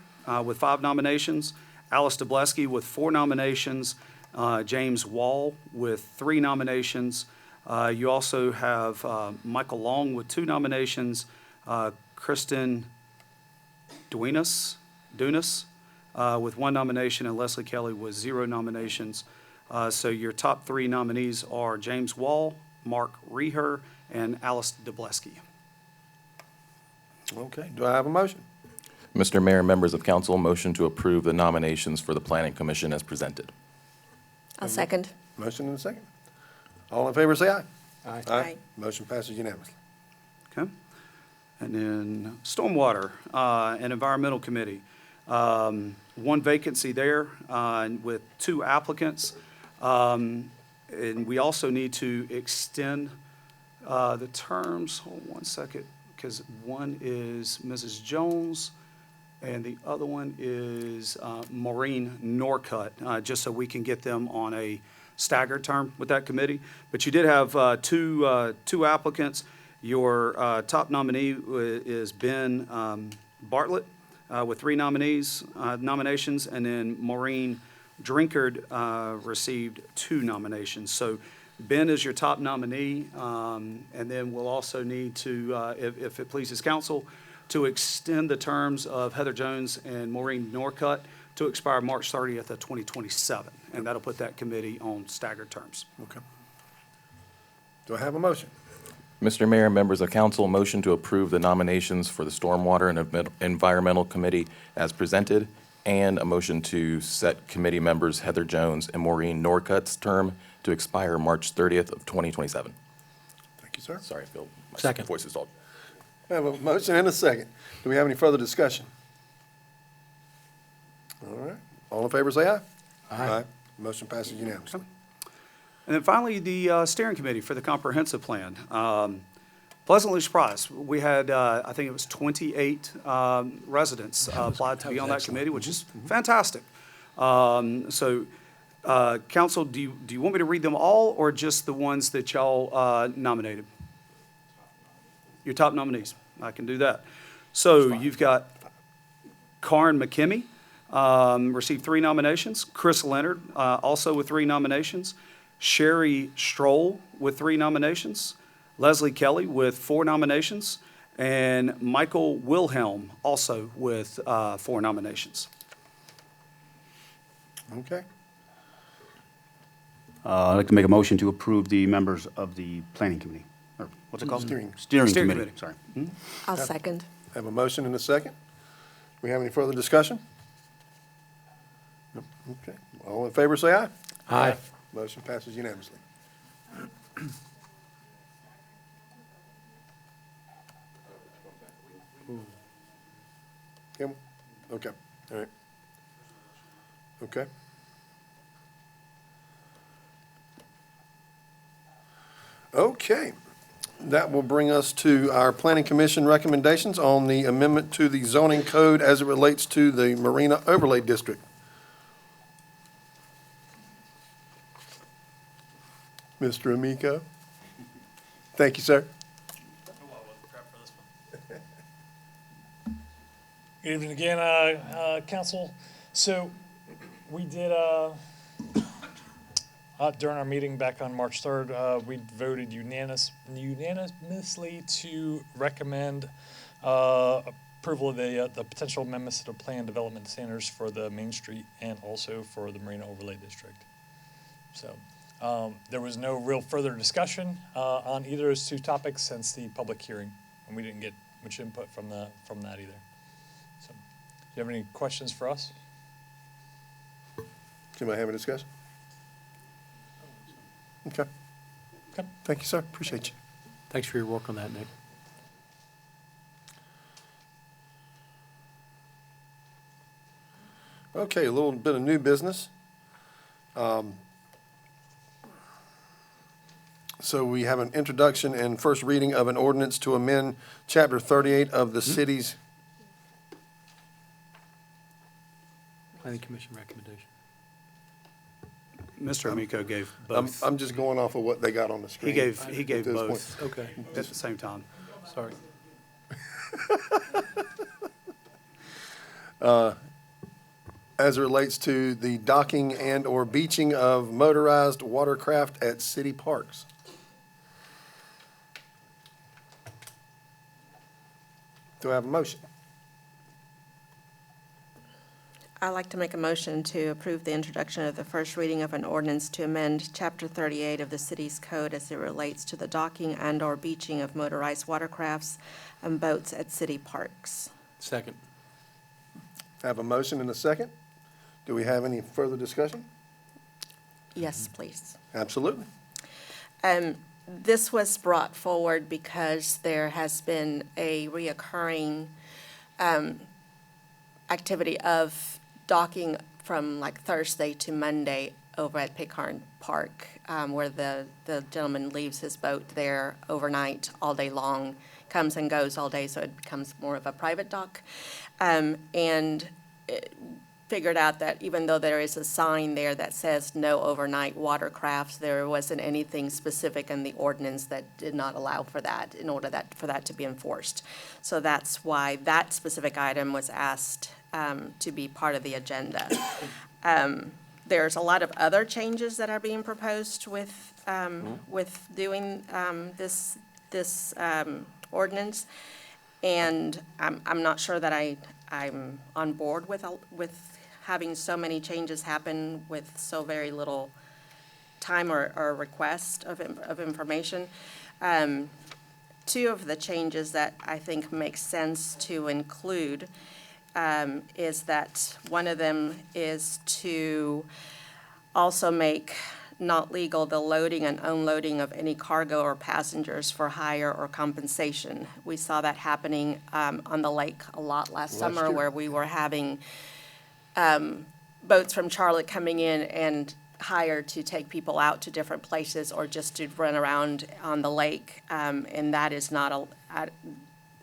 with 5 nominations, Alice Dubleski with 4 nominations, James Wall with 3 nominations. You also have Michael Long with 2 nominations, Kristen Duenas with 1 nomination, and Leslie Kelly with 0 nominations. So your top 3 nominees are James Wall, Mark Reher, and Alice Dubleski. Okay, do I have a motion? Mr. Mayor, members of council, motion to approve the nominations for the Planning Commission as presented. I'll second. Motion and a second. All in favor, say aye. Aye. Aye. Motion passes unanimously. Okay. And then Stormwater and Environmental Committee. 1 vacancy there with 2 applicants. And we also need to extend the terms. Hold on one second, because one is Mrs. Jones and the other one is Maureen Norcutt, just so we can get them on a staggered term with that committee. But you did have 2 applicants. Your top nominee is Ben Bartlett with 3 nominations, and then Maureen Drinkard received 2 nominations. So Ben is your top nominee, and then we'll also need to, if it pleases council, to extend the terms of Heather Jones and Maureen Norcutt to expire March 30th of 2027, and that'll put that committee on staggered terms. Okay. Do I have a motion? Mr. Mayor, members of council, motion to approve the nominations for the Stormwater and Environmental Committee as presented, and a motion to set committee members Heather Jones and Maureen Norcutt's term to expire March 30th of 2027. Thank you, sir. Sorry, Phil. My Second. voice is all. I have a motion and a second. Do we have any further discussion? All right. All in favor, say aye. Aye. Motion passes unanimously. And then finally, the steering committee for the comprehensive plan. Pleasantly surprised. We had, I think it was 28 residents applied to be on that committee, which is fantastic. So, council, do you want me to read them all, or just the ones that y'all nominated? Your top nominees. I can do that. So you've got Karen McKimmey, received 3 nominations. Chris Leonard, also with 3 nominations. Sherry Stroll with 3 nominations. Leslie Kelly with 4 nominations. And Michael Wilhelm also with 4 nominations. Okay. I'd like to make a motion to approve the members of the Planning Committee, or what's it called? Steering. Steering Steering Committee, Committee. sorry. I'll second. Have a motion and a second. Do we have any further discussion? No. Okay. All in favor, say aye. Aye. Motion passes unanimously. Kim? Okay, all right. Okay. Okay. That will bring us to our Planning Commission recommendations on the amendment to the zoning code as it relates to the Marina Overlay District. Mr. Amico? Thank you, sir. Good evening again, council. So we did, during our meeting back on March 3rd, we voted unanimously to recommend approval of the potential amendments to the plan development standards for the Main Street and also for the Marina Overlay District. So there was no real further discussion on either of those two topics since the public hearing, and we didn't get much input from that either. So, do you have any questions for us? Anybody have a discussion? Okay. Okay. Thank you, sir. Appreciate you. Thanks for your work on that, Nick. Okay, a little bit of new business. So we have an introduction and first reading of an ordinance to amend Chapter 38 of the city's. Planning Commission recommendation. Mr. Amico gave both. I'm just going off of what they got on the screen. He at gave this both point. Okay, at the same time. sorry. As it relates to the docking and/or beaching of motorized watercraft at city parks. Do I have a motion? I'd like to make a motion to approve the introduction of the first reading of an ordinance to amend Chapter 38 of the city's code as it relates to the docking and/or beaching of motorized watercrafts and boats at city parks. Second. I have a motion and a second. Do we have any further discussion? Yes, please. Absolutely. This was brought forward because there has been a reoccurring activity of docking from like Thursday to Monday over at Pickharn Park, where the gentleman leaves his boat there overnight all day long, comes and goes all day, so it becomes more of a private dock. And figured out that even though there is a sign there that says no overnight watercrafts, there wasn't anything specific in the ordinance that did not allow for that in order for that to be enforced. So that's why that specific item was asked to be part of the agenda. There's a lot of other changes that are being proposed with doing this ordinance, and I'm not sure that I'm on board with having so many changes happen with so very little time or request of information. Two of the changes that I think makes sense to include is that one of them is to also make not legal the loading and unloading of any cargo or passengers for hire or compensation. We saw that happening on the lake a lot last summer, year. where we were having boats from Charlotte coming in and hired to take people out to different places or just to run around on the lake. And that is not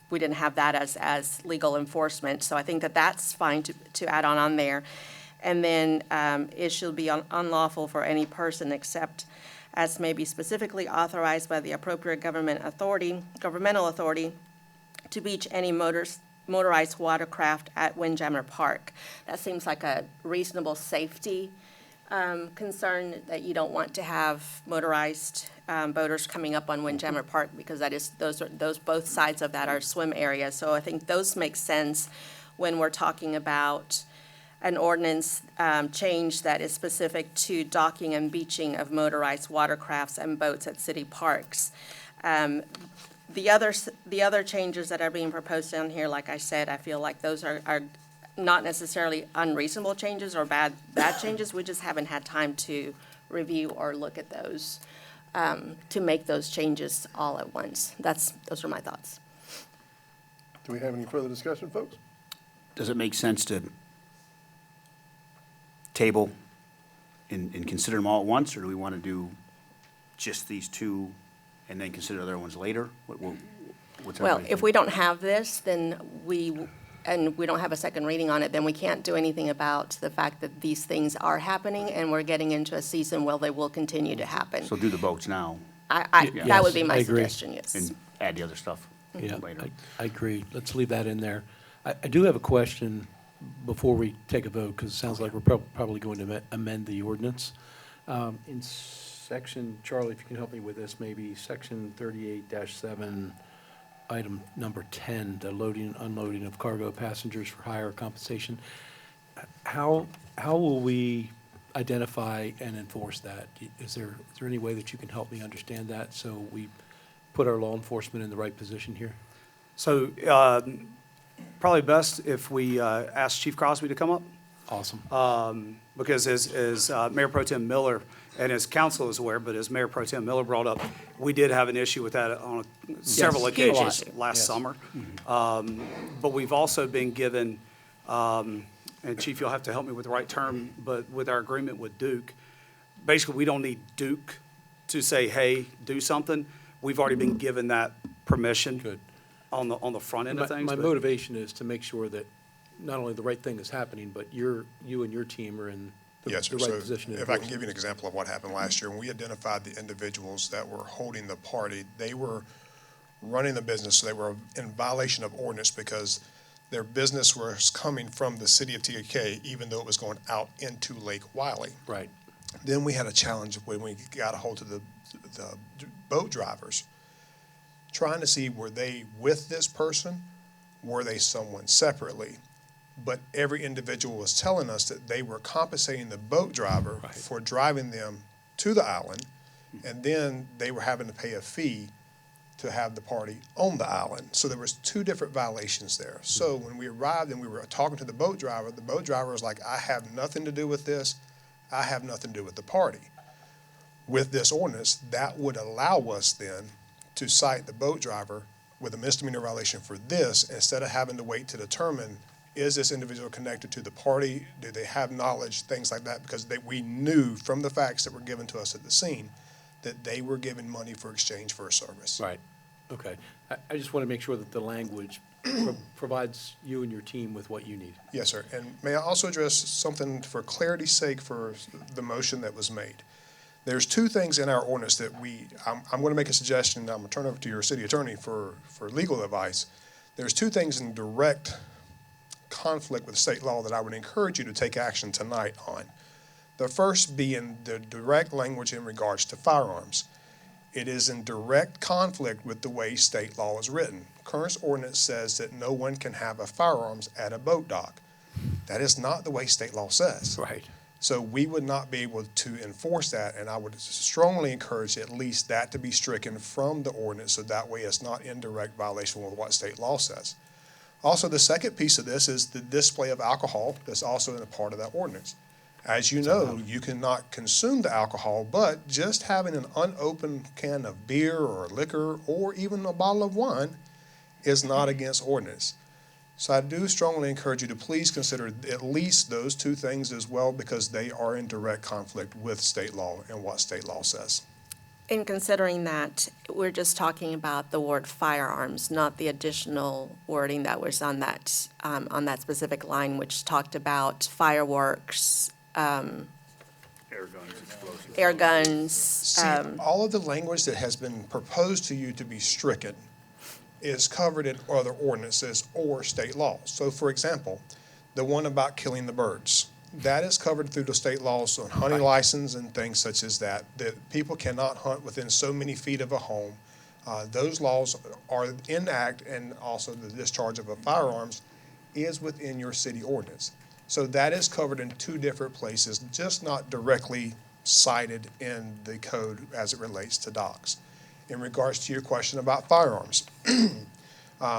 we didn't have that as legal enforcement. So I think that that's fine to add on there. And then it should be unlawful for any person except as may be specifically authorized by the appropriate governmental authority to beach any motorized watercraft at Windjammer Park. That seems like a reasonable safety concern, that you don't want to have motorized boaters coming up on Windjammer Park, because those both sides of that are swim areas. So I think those make sense when we're talking about an ordinance change that is specific to docking and beaching of motorized watercrafts and boats at city parks. The other changes that are being proposed down here, like I said, I feel like those are not necessarily unreasonable changes or bad changes. We just haven't had time to review or look at those to make those changes all at once. Those are my thoughts. Do we have any further discussion, folks? Does it make sense to table and consider them all at once, or do we want to do just these two and then consider other ones later? What's Well, everybody if we don't have this, then we don't have a second reading on it, then we can't do anything about the fact that these things are happening, and we're getting into a season where they will continue to happen. So do the votes now That would be Yes, my I agree. suggestion, yes. and add the other stuff Yeah, later. I agree. Let's leave that in there. I do have a question before we take a vote, because it sounds like we're probably going to amend the ordinance. In section, Charlie, if you can help me with this, maybe section 38-7, item number 10, the loading and unloading of cargo passengers for hire compensation. How will we identify and enforce that? Is there any way that you can help me understand that, so we put our law enforcement in the right position here? So probably best if we ask Chief Crosby to come up. Awesome. Because as Mayor Pro Tem Miller, and as council is aware, but as Mayor Pro Tem Miller brought up, we did have an issue with that on several Yes. occasions Yes. last summer. But we've also been given, and Chief, you'll have to help me with the right term, but with our agreement with Duke, basically, we don't need Duke to say, hey, do something. We've already been given that permission. Good. On the front end of things. My but- motivation is to make sure that not only the right thing is happening, but you and your team are in the Yes, sir. right So position. to if I can enforce give you it. an example of what happened last year, when we identified the individuals that were holding the party, they were running the business, so they were in violation of ordinance because their business was coming from the city of TK, even though it was going out into Lake Wiley. Right. Then we had a challenge when we got a hold of the boat drivers, trying to see, were they with this person? Were they someone separately? But every individual was telling us that they were compensating the boat driver Right. for driving them to the island, and then they were having to pay a fee to have the party on the island. So there was two different violations there. So when we arrived and we were talking to the boat driver was like, I have nothing to do with this. I have nothing to do with the party. With this ordinance, that would allow us then to cite the boat driver with a misdemeanor violation for this, instead of having to wait to determine, is this individual connected to the party? Do they have knowledge, things like that? Because we knew from the facts that were given to us at the scene that they were giving money for exchange for a service. Right. Okay. I just want to make sure that the language provides you and your team with what you need. Yes, sir. And may I also address something for clarity's sake for the motion that was made? There's two things in our ordinance that I'm going to make a suggestion, I'm going to turn over to your city attorney for legal advice. There's two things in direct conflict with state law that I would encourage you to take action tonight on. The first being the direct language in regards to firearms. It is in direct conflict with the way state law is written. Current ordinance says that no one can have a firearms at a boat dock. That is not the way state law says. Right. So we would not be able to enforce that, and I would strongly encourage at least that to be stricken from the ordinance, so that way it's not in direct violation with what state law says. Also, the second piece of this is the display of alcohol that's also in a part of that ordinance. As you know, you cannot consume the alcohol, but just having an unopened can of beer or liquor or even a bottle of wine is not against ordinance. So I do strongly encourage you to please consider at least those two things as well, because they are in direct conflict with state law and what state law says. In considering that, we're just talking about the word firearms, not the additional wording that was on that specific line, which talked about fireworks, Air guns, explosives. air guns. See, all of the language that has been proposed to you to be stricken is covered in other ordinances or state laws. So for example, the one about killing the birds, that is covered through the state laws on hunting license and things such as that people cannot hunt within so many feet of a home. Those laws are in act, and also the discharge of a firearms is within your city ordinance. So that is covered in two different places, just not directly cited in the code as it relates to docks. In regards to your question about firearms,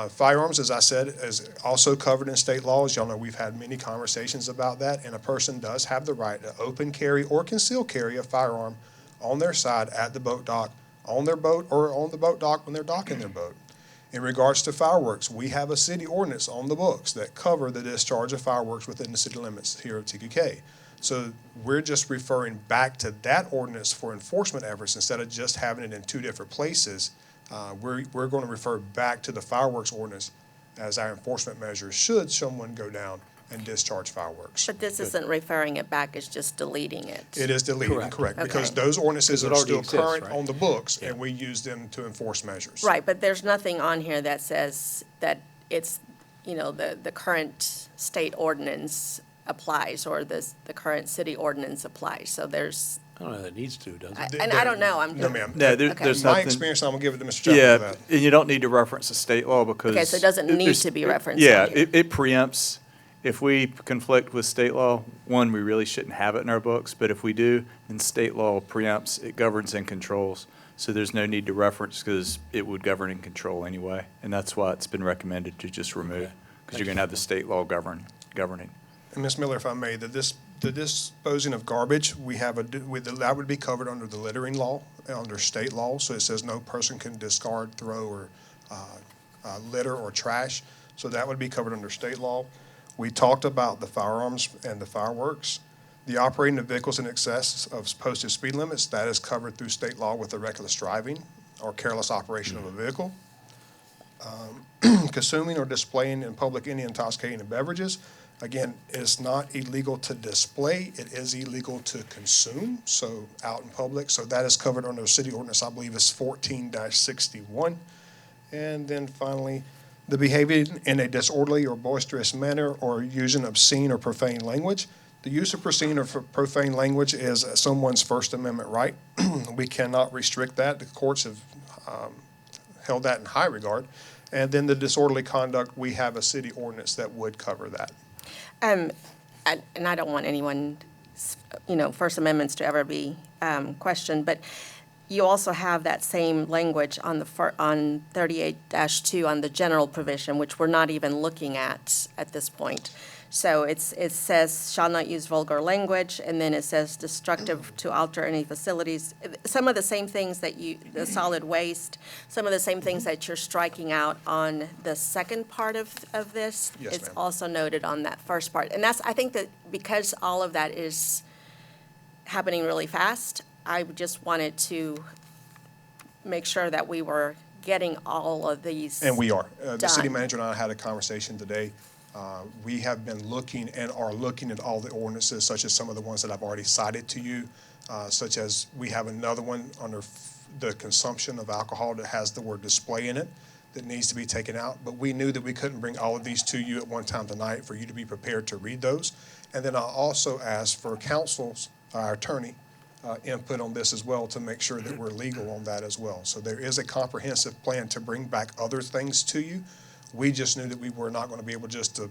firearms, as I said, is also covered in state laws. Y'all know we've had many conversations about that, and a person does have the right to open carry or conceal carry a firearm on their side at the boat dock, on their boat, or on the boat dock when they're docking their boat. In regards to fireworks, we have a city ordinance on the books that cover the discharge of fireworks within the city limits here at TQK. So we're just referring back to that ordinance for enforcement efforts instead of just having it in two different places. We're going to refer back to the fireworks ordinance as our enforcement measure should someone go down and discharge fireworks. But this isn't referring it back, it's just deleting it. It is deleting, correct, because Okay. those ordinances 'Cause it are already still exists, current right? on the books, Yeah. and we use them to enforce measures. Right, but there's nothing on here that says that it's, the current state ordinance applies or the current city ordinance applies. So there's, I don't know that it needs to, does it? and I don't know, I'm. No, ma'am. No, Okay. there's My nothing. experience, I'm gonna give it to Mr. Chapman for Yeah, that. and you don't need to reference the state law because. Okay, so it doesn't need there's- to be referenced Yeah, on here. it preempts. If we conflict with state law, one, we really shouldn't have it in our books, but if we do, then state law preempts, it governs and controls. So there's no need to reference because it would govern and control anyway. And that's why it's been recommended to just remove, because you're going to have the state law governing. And Ms. Miller, if I may, the disposing of garbage, that would be covered under the littering law, under state law. So it says no person can discard, throw, or litter or trash. So that would be covered under state law. We talked about the firearms and the fireworks. The operating of vehicles in excess of posted speed limits, that is covered through state law with the reckless driving or careless operation of a vehicle. Consuming or displaying in public any intoxicating beverages. Again, it's not illegal to display, it is illegal to consume, so out in public. So that is covered under city ordinance, I believe it's 14-61. And then finally, the behavior in a disorderly or boisterous manner or using obscene or profane language. The use of obscene or profane language is someone's First Amendment right. We cannot restrict that. The courts have held that in high regard. And then the disorderly conduct, we have a city ordinance that would cover that. And I don't want anyone, First Amendments to ever be questioned, but you also have that same language on on 38-2 on the general provision, which we're not even looking at this point. So it says shall not use vulgar language, and then it says destructive to alter any facilities. Some of the same things that the solid waste, some of the same things that you're striking out on the second part of this. Yes, It's ma'am. also noted on that first part. And I think that because all of that is happening really fast, I just wanted to make sure that we were getting all of these. And we are. The city done. manager and I had a conversation today. We have been looking and are looking at all the ordinances, such as some of the ones that I've already cited to you, such as we have another one under the consumption of alcohol that has the word display in it that needs to be taken out. But we knew that we couldn't bring all of these to you at one time tonight for you to be prepared to read those. And then I also asked for council's, our attorney, input on this as well to make sure that we're legal on that as well. So there is a comprehensive plan to bring back other things to you. We just knew that we were not going to be able just to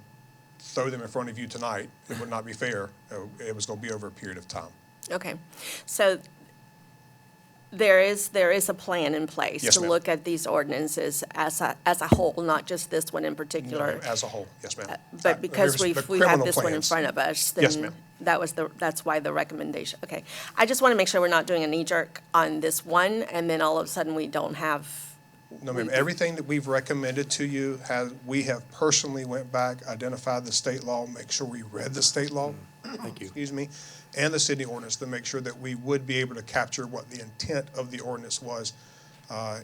throw them in front of you tonight. It would not be fair. It was going to be over a period of time. Okay, so there is a plan in place Yes, to ma'am. look at these ordinances as a whole, not just this one in particular. As a whole, yes, ma'am. But because There's the we have criminal this one in plans. front of us, Yes, then ma'am. that's why the recommendation. Okay, I just want to make sure we're not doing a knee jerk on this one, and then all of a sudden we don't have. No, ma'am. Everything that we've recommended to you we have personally went back, identified the state law, make sure we read the state law. Thank you. Excuse me, and the city ordinance to make sure that we would be able to capture what the intent of the ordinance was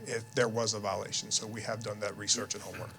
if there was a violation. So we have done that research and homework.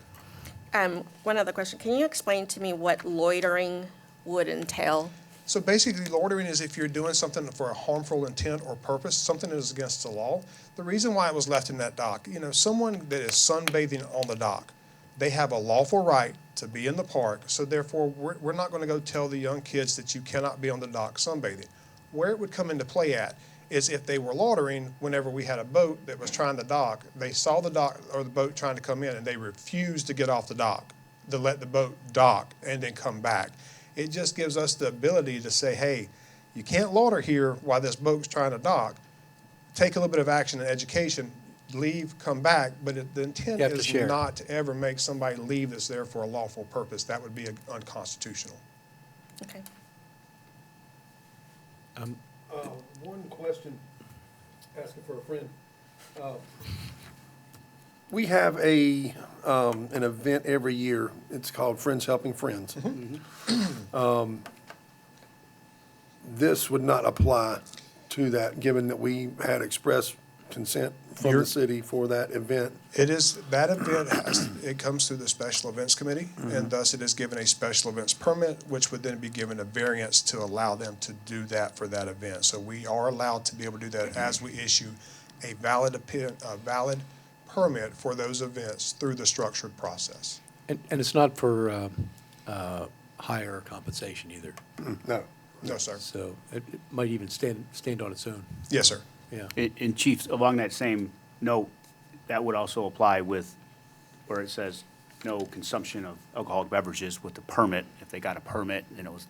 One other question. Can you explain to me what loitering would entail? So basically, loitering is if you're doing something for a harmful intent or purpose, something that is against the law. The reason why it was left in that dock, someone that is sunbathing on the dock, they have a lawful right to be in the park. So therefore, we're not going to go tell the young kids that you cannot be on the dock sunbathing. Where it would come into play at is if they were loitering whenever we had a boat that was trying to dock, they saw the dock or the boat trying to come in and they refused to get off the dock, to let the boat dock and then come back. It just gives us the ability to say, hey, you can't loiter here while this boat's trying to dock. Take a little bit of action and education, leave, come back, but the intent You have to is share. not to ever make somebody leave that's there for a lawful purpose. That would be unconstitutional. Okay. One question, asking for a friend. We have an event every year. It's called Friends Helping Friends. this would not apply to that, given that we had express consent from the You're- city for that event. It is, that event it comes through the Special Events Committee, Mm-hmm. and thus it is given a special events permit, which would then be given a variance to allow them to do that for that event. So we are allowed to be able to do that as we issue a valid permit for those events through the structured process. And it's not for higher compensation either, No. No, sir. so it might even stand on its own, Yes, sir. yeah. And Chief, along that same note, that would also apply with, where it says no consumption of alcoholic beverages with the permit. If they got a permit and it was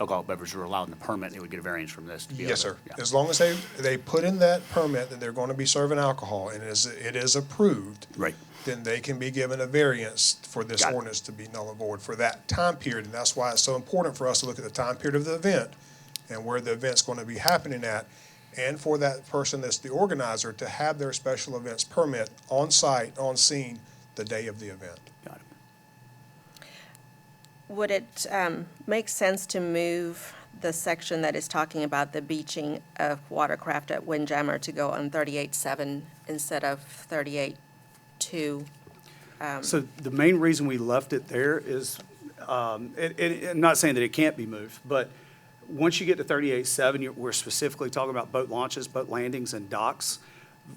alcoholic beverages were allowed in the permit, they would get a variance from this to be able Yes, to- sir. yeah. As long as they put in that permit that they're going to be serving alcohol and it is approved. Right. Then they can be given a variance for this Got it. ordinance to be null and void for that time period. And that's why it's so important for us to look at the time period of the event and where the event's going to be happening at. And for that person that's the organizer to have their special events permit on site, on scene, the day of the event. Got it. Would it make sense to move the section that is talking about the beaching of watercraft at Windjammer to go on 38.7 instead of 38.2? So the main reason we left it there is, I'm not saying that it can't be moved, but once you get to 38.7, we're specifically talking about boat launches, boat landings, and docks.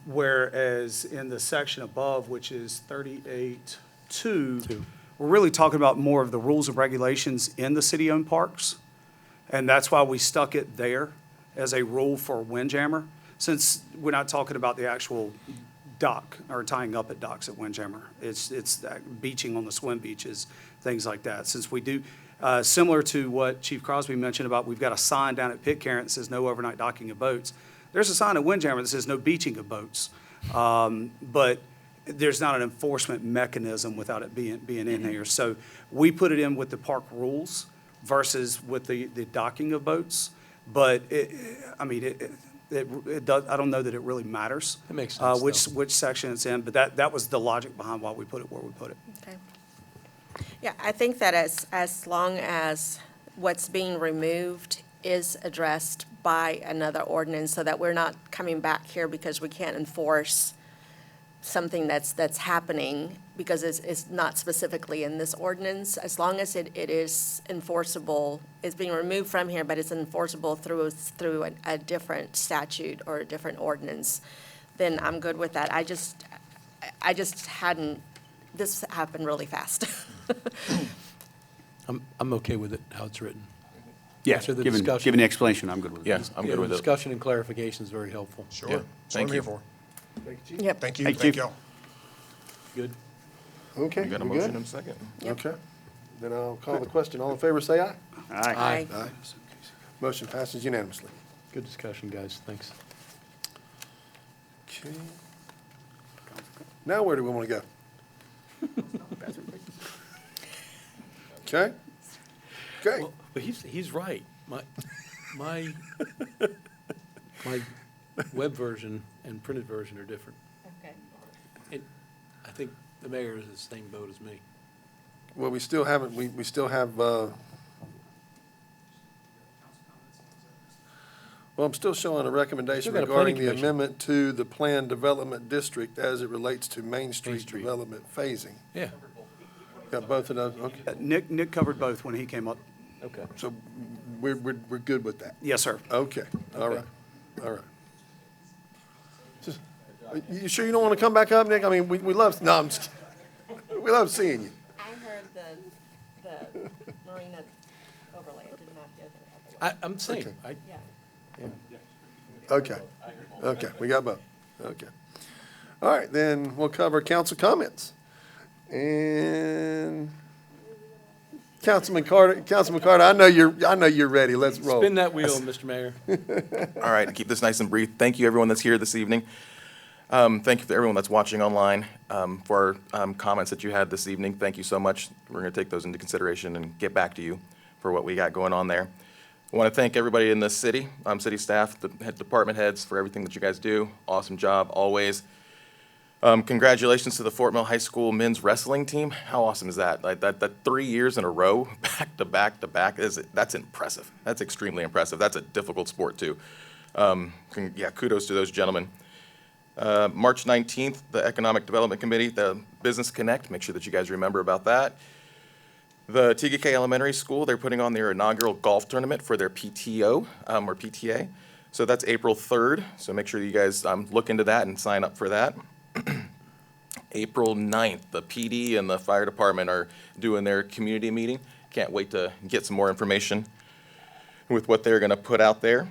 Whereas in the section above, which is 38.2, we're really talking about more of the rules and regulations in the city-owned parks. And that's why we stuck it there as a rule for Windjammer, since we're not talking about the actual dock or tying up at docks at Windjammer. It's that beaching on the swim beaches, things like that. Since we do, similar to what Chief Crosby mentioned about, we've got a sign down at Pitcairn that says no overnight docking of boats. There's a sign at Windjammer that says no beaching of boats. But there's not an enforcement mechanism without it being in here. So we put it in with the park rules versus with the docking of boats. But it does, I don't know that it really matters. That makes sense, Which section it's in, but that was the logic behind why we put it where we put it. Okay. Yeah, I think that as long as what's being removed is addressed by another ordinance, so that we're not coming back here because we can't enforce something that's happening because it's not specifically in this ordinance. As long as it is enforceable, it's being removed from here, but it's enforceable through a different statute or a different ordinance, then I'm good with that. I just hadn't, this happened really fast. I'm okay with it, how it's written. Yeah, After the given discussion. the explanation, I'm good with it. Yes, I'm Yeah, good with it. discussion and clarification is very helpful. Sure. Yeah. That's what I'm Thank here you. for. Yep. Thank you. Thank Thank you. y'all. Good? Okay, You got a we motion good? and a second? Yep. Okay. Then I'll call the question. All in favor, say aye. All right. Aye. Aye. Motion passes unanimously. Good discussion, guys, thanks. Okay. Now where do we want to go? Okay? Okay. Well, but he's right. My web version and printed version are different. Okay. And I think the mayor is in the same boat as me. Well, we still haven't, we still have, well, I'm still showing a recommendation Still got a regarding planning the commission. amendment to the planned development district as it relates to Main Street Street. development phasing. Yeah, Got both of those? Okay. Nick covered both when he came up. okay. So we're good with that? Yes, sir. Okay, all right, all right. You sure you don't want to come back up, Nick? I mean, we love, no, I'm just, we love seeing you. I heard the Marina overlay, I did not hear the other one. I'm saying, Okay. Yeah. Okay, okay, we got both, okay. All right, then we'll cover council comments. And Councilman Carter, I know you're ready, let's roll. Spin that wheel, Mr. Mayor. All right, to keep this nice and brief, thank you everyone that's here this evening. Thank you to everyone that's watching online for comments that you had this evening. Thank you so much. We're going to take those into consideration and get back to you for what we got going on there. I want to thank everybody in the city, city staff, the department heads for everything that you guys do. Awesome job, always. Congratulations to the Fort Mill High School men's wrestling team. How awesome is that? Like that 3 years in a row, back to back to back, that's impressive. That's extremely impressive. That's a difficult sport too. Yeah, kudos to those gentlemen. March 19th, the Economic Development Committee, the Business Connect, make sure that you guys remember about that. The TGK Elementary School, they're putting on their inaugural golf tournament for their PTO, or PTA. So that's April 3rd, so make sure you guys look into that and sign up for that. April 9th, the PD and the fire department are doing their community meeting. Can't wait to get some more information with what they're gonna put out there.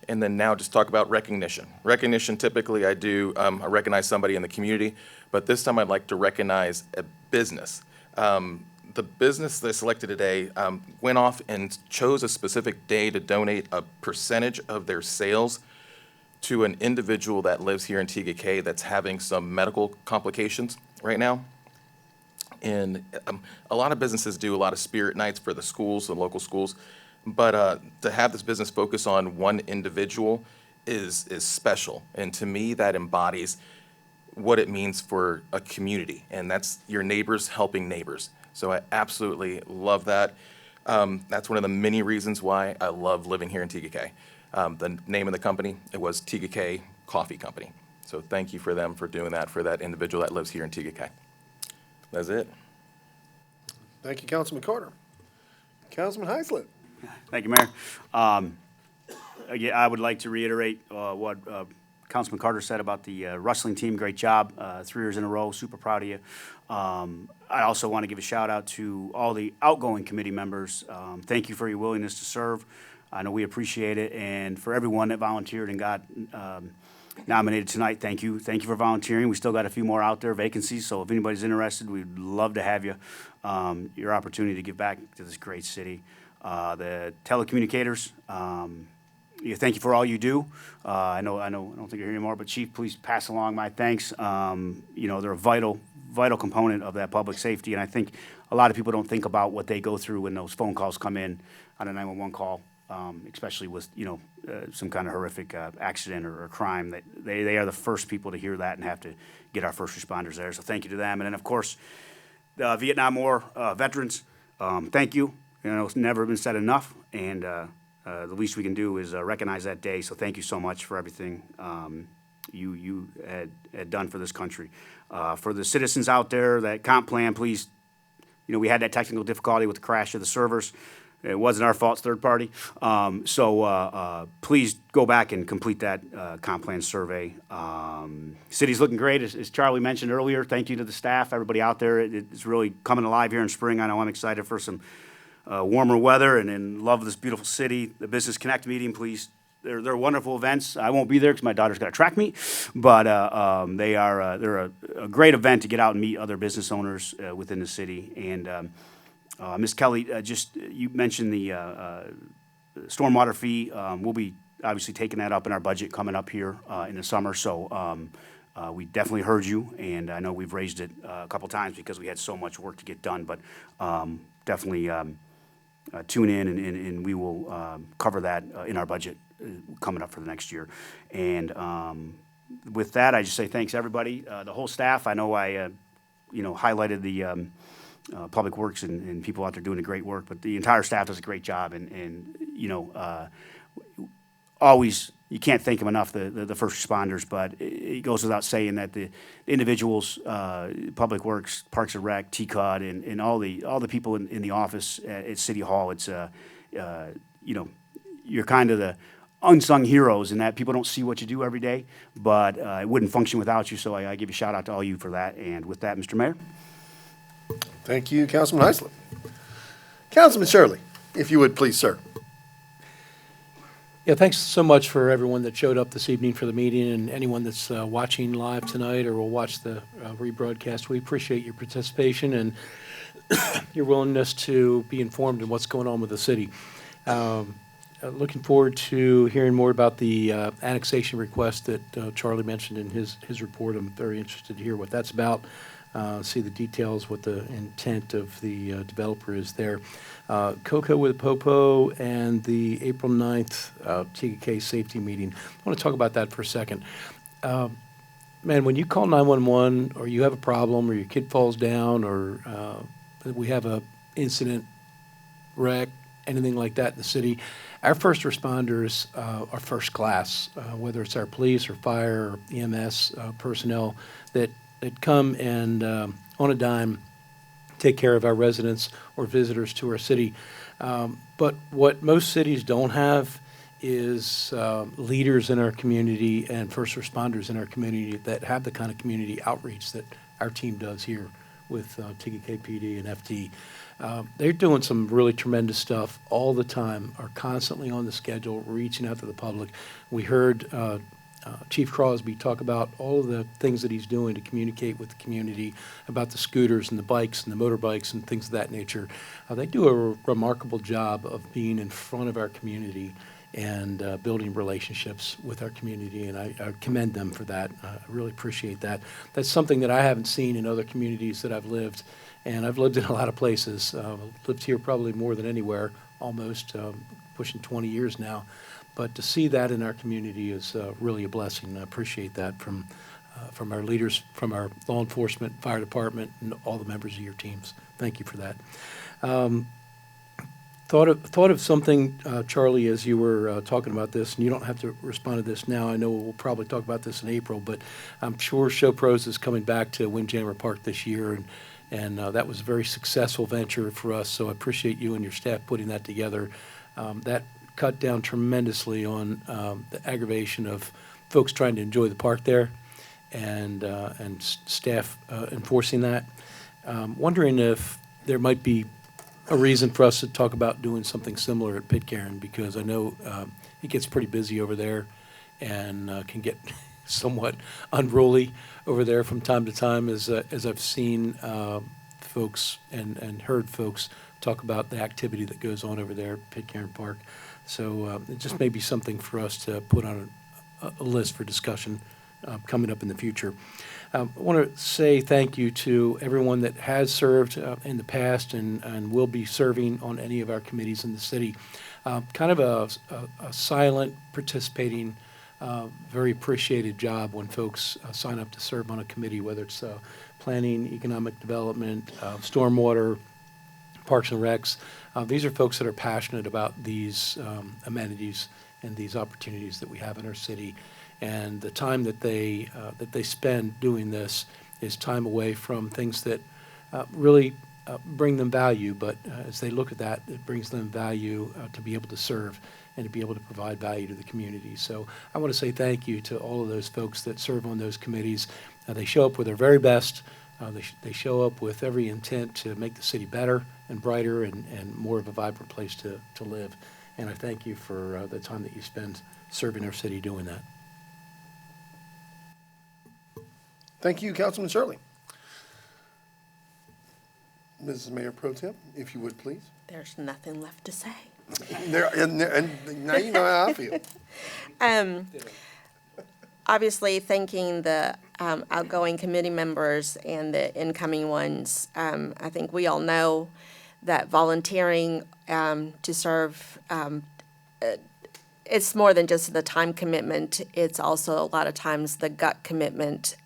And then now just talk about recognition. Recognition, typically I do, I recognize somebody in the community, but this time I'd like to recognize a business. The business they selected today went off and chose a specific day to donate a percentage of their sales to an individual that lives here in TGK that's having some medical complications right now. And a lot of businesses do a lot of spirit nights for the schools, the local schools. But to have this business focus on one individual is special. And to me, that embodies what it means for a community. And that's your neighbors helping neighbors. So I absolutely love that. That's one of the many reasons why I love living here in TGK. The name of the company, it was TGK Coffee Company. So thank you for them for doing that for that individual that lives here in TGK. That's it. Thank you, Councilman Carter. Councilman Hyslip. Thank you, Mayor. Again, I would like to reiterate what Councilman Carter said about the wrestling team. Great job, 3 years in a row. Super proud of you. I also want to give a shout out to all the outgoing committee members. Thank you for your willingness to serve. I know we appreciate it. And for everyone that volunteered and got nominated tonight, thank you. Thank you for volunteering. We still got a few more out there, vacancies. So if anybody's interested, we'd love to have you. Your opportunity to give back to this great city. The Telecommunicators, thank you for all you do. I don't think you're here anymore, but Chief, please pass along my thanks. They're a vital component of that public safety, and I think a lot of people don't think about what they go through when those phone calls come in on a 911 call, especially with, some kind of horrific accident or crime. That they are the first people to hear that and have to get our first responders there. So thank you to them. And then, of course, the Vietnam War veterans, thank you. It's never been said enough, and the least we can do is recognize that day. So thank you so much for everything you had done for this country. For the citizens out there, that comp plan, please, we had that technical difficulty with the crash of the servers. It wasn't our fault, it's third party. So please go back and complete that comp plan survey. City's looking great, as Charlie mentioned earlier. Thank you to the staff, everybody out there. It's really coming alive here in spring. I know I'm excited for some warmer weather and love this beautiful city. The Business Connect meeting, please. They're wonderful events. I won't be there because my daughter's got a track meet, but they're a great event to get out and meet other business owners within the city. And Ms. Kelly, you mentioned the stormwater fee. We'll be obviously taking that up in our budget coming up here in the summer. So we definitely heard you, and I know we've raised it a couple times because we had so much work to get done. But definitely tune in, and we will cover that in our budget coming up for the next year. And with that, I just say thanks, everybody, the whole staff. I know I highlighted the Public Works and people out there doing a great work, but the entire staff does a great job. And always, you can't thank them enough, the first responders, but it goes without saying that the individuals, Public Works, Parks and Rec, TCOD, and all the people in the office at City Hall, it's, you're kind of the unsung heroes in that people don't see what you do every day, but it wouldn't function without you, so I give a shout out to all you for that. And with that, Mr. Mayor. Thank you, Councilman Hyslip. Councilman Shirley, if you would, please, sir. Yeah, thanks so much for everyone that showed up this evening for the meeting and anyone that's watching live tonight or will watch the rebroadcast. We appreciate your participation and your willingness to be informed in what's going on with the city. Looking forward to hearing more about the annexation request that Charlie mentioned in his report. I'm very interested to hear what that's about, see the details, what the intent of the developer is there. Cocoa with Popo and the April 9th TGK safety meeting. I want to talk about that for a second. man, when you call 911 or you have a problem or your kid falls down or we have a incident, wreck, anything like that in the city, our first responders are first class, whether it's our police or fire or EMS personnel that come and on a dime take care of our residents or visitors to our city. But what most cities don't have is leaders in our community and first responders in our community that have the kind of community outreach that our team does here with TKKPD and FD. They're doing some really tremendous stuff all the time, are constantly on the schedule, reaching out to the public. We heard Chief Crosby talk about all of the things that he's doing to communicate with the community about the scooters and the bikes and the motorbikes and things of that nature. They do a remarkable job of being in front of our community and building relationships with our community, and I commend them for that. I really appreciate that. That's something that I haven't seen in other communities that I've lived, and I've lived in a lot of places. I've lived here probably more than anywhere, almost pushing 20 years now. But to see that in our community is really a blessing. I appreciate that from our leaders, from our law enforcement, fire department, and all the members of your teams. Thank you for that. Thought of something, Charlie, as you were talking about this, and you don't have to respond to this now. I know we'll probably talk about this in April, but I'm sure Show Pros is coming back to Windjammer Park this year, and that was a very successful venture for us, so I appreciate you and your staff putting that together. That cut down tremendously on the aggravation of folks trying to enjoy the park there and staff enforcing that. Wondering if there might be a reason for us to talk about doing something similar at Pitcairn, because I know it gets pretty busy over there and can get somewhat unruly over there from time to time, as I've seen folks and heard folks talk about the activity that goes on over there at Pitcairn Park. So it just may be something for us to put on a list for discussion coming up in the future. I want to say thank you to everyone that has served in the past and will be serving on any of our committees in the city. Kind of a silent, participating, very appreciated job when folks sign up to serve on a committee, whether it's planning, economic development, stormwater, Parks and Recs. These are folks that are passionate about these amenities and these opportunities that we have in our city. And the time that they spend doing this is time away from things that really bring them value. But as they look at that, it brings them value to be able to serve and to be able to provide value to the community. So I want to say thank you to all of those folks that serve on those committees. They show up with their very best. They show up with every intent to make the city better and brighter and more of a vibrant place to live. And I thank you for the time that you spend serving our city doing that. Thank you, Councilman Shirley. Mrs. Mayor Pro Temp, if you would, please. There's nothing left to say. And now you know how I feel. Obviously, thanking the outgoing committee members and the incoming ones. I think we all know that volunteering to serve, it's more than just the time commitment. It's also a lot of times the gut commitment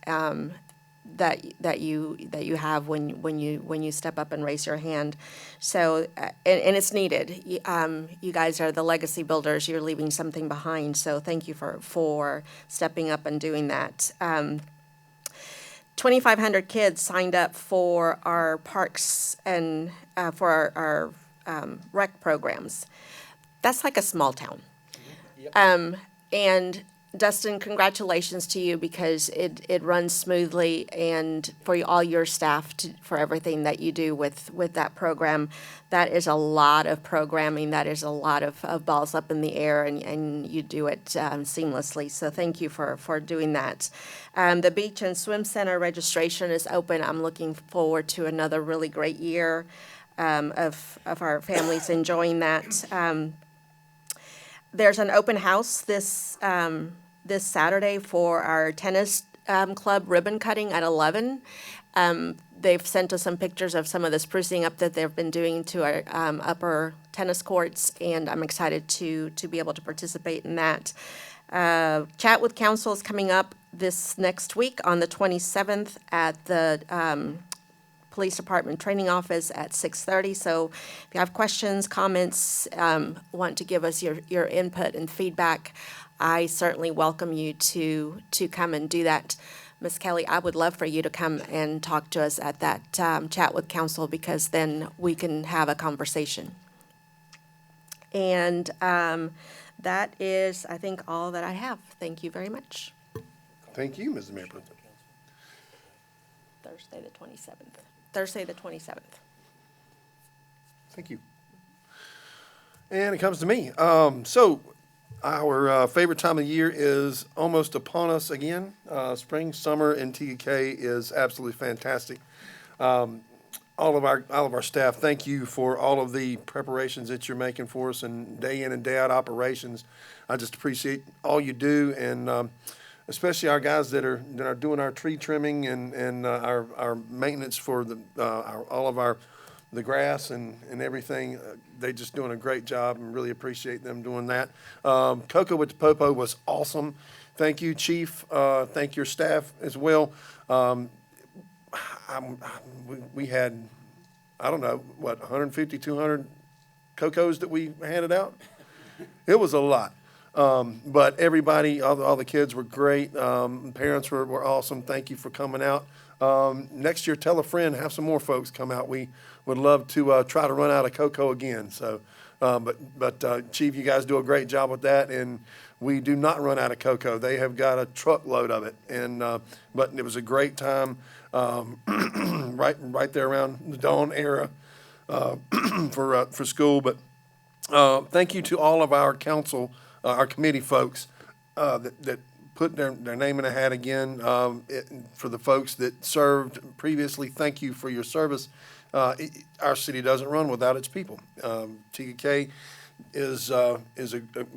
that you have when you step up and raise your hand. So and it's needed. You guys are the legacy builders. You're leaving something behind. So thank you for stepping up and doing that. 2,500 kids signed up for our parks and for our rec programs. That's like a small town. And Dustin, congratulations to you because it runs smoothly, and for all your staff for everything that you do with that program. That is a lot of programming. That is a lot of balls up in the air, and you do it seamlessly. So thank you for doing that. The beach and swim center registration is open. I'm looking forward to another really great year of our families enjoying that. There's an open house this Saturday for our tennis club ribbon cutting at 11. They've sent us some pictures of some of the sprucing up that they've been doing to our upper tennis courts, and I'm excited to be able to participate in that. Chat with Council is coming up this next week on the 27th at the Police Department Training Office at 6:30. So if you have questions, comments, want to give us your input and feedback, I certainly welcome you to come and do that. Ms. Kelly, I would love for you to come and talk to us at that chat with council, because then we can have a conversation. And that is, I think, all that I have. Thank you very much. Thank you, Mrs. Mayor Pro Tem. Thursday, the 27th. Thursday, the 27th. Thank you. And it comes to me. So our favorite time of the year is almost upon us again. Spring, summer in TK is absolutely fantastic. All of our staff, thank you for all of the preparations that you're making for us, and day in and day out operations. I just appreciate all you do, and especially our guys that are doing our tree trimming and our maintenance for all of the grass and everything. They just doing a great job, and really appreciate them doing that. Cocoa with the Popo was awesome. Thank you, Chief. Thank your staff as well. We had, I don't know, 150, 200 Cocos that we handed out? It was a lot. But everybody, all the kids were great. Parents were awesome. Thank you for coming out. Next year, tell a friend, have some more folks come out. We would love to try to run out of cocoa again. So, but Chief, you guys do a great job with that, and we do not run out of cocoa. They have got a truckload of it, and but it was a great time, right there around the dawn era for school. But thank you to all of our council, our committee folks that put their name in a hat again. For the folks that served previously, thank you for your service. Our city doesn't run without its people. TK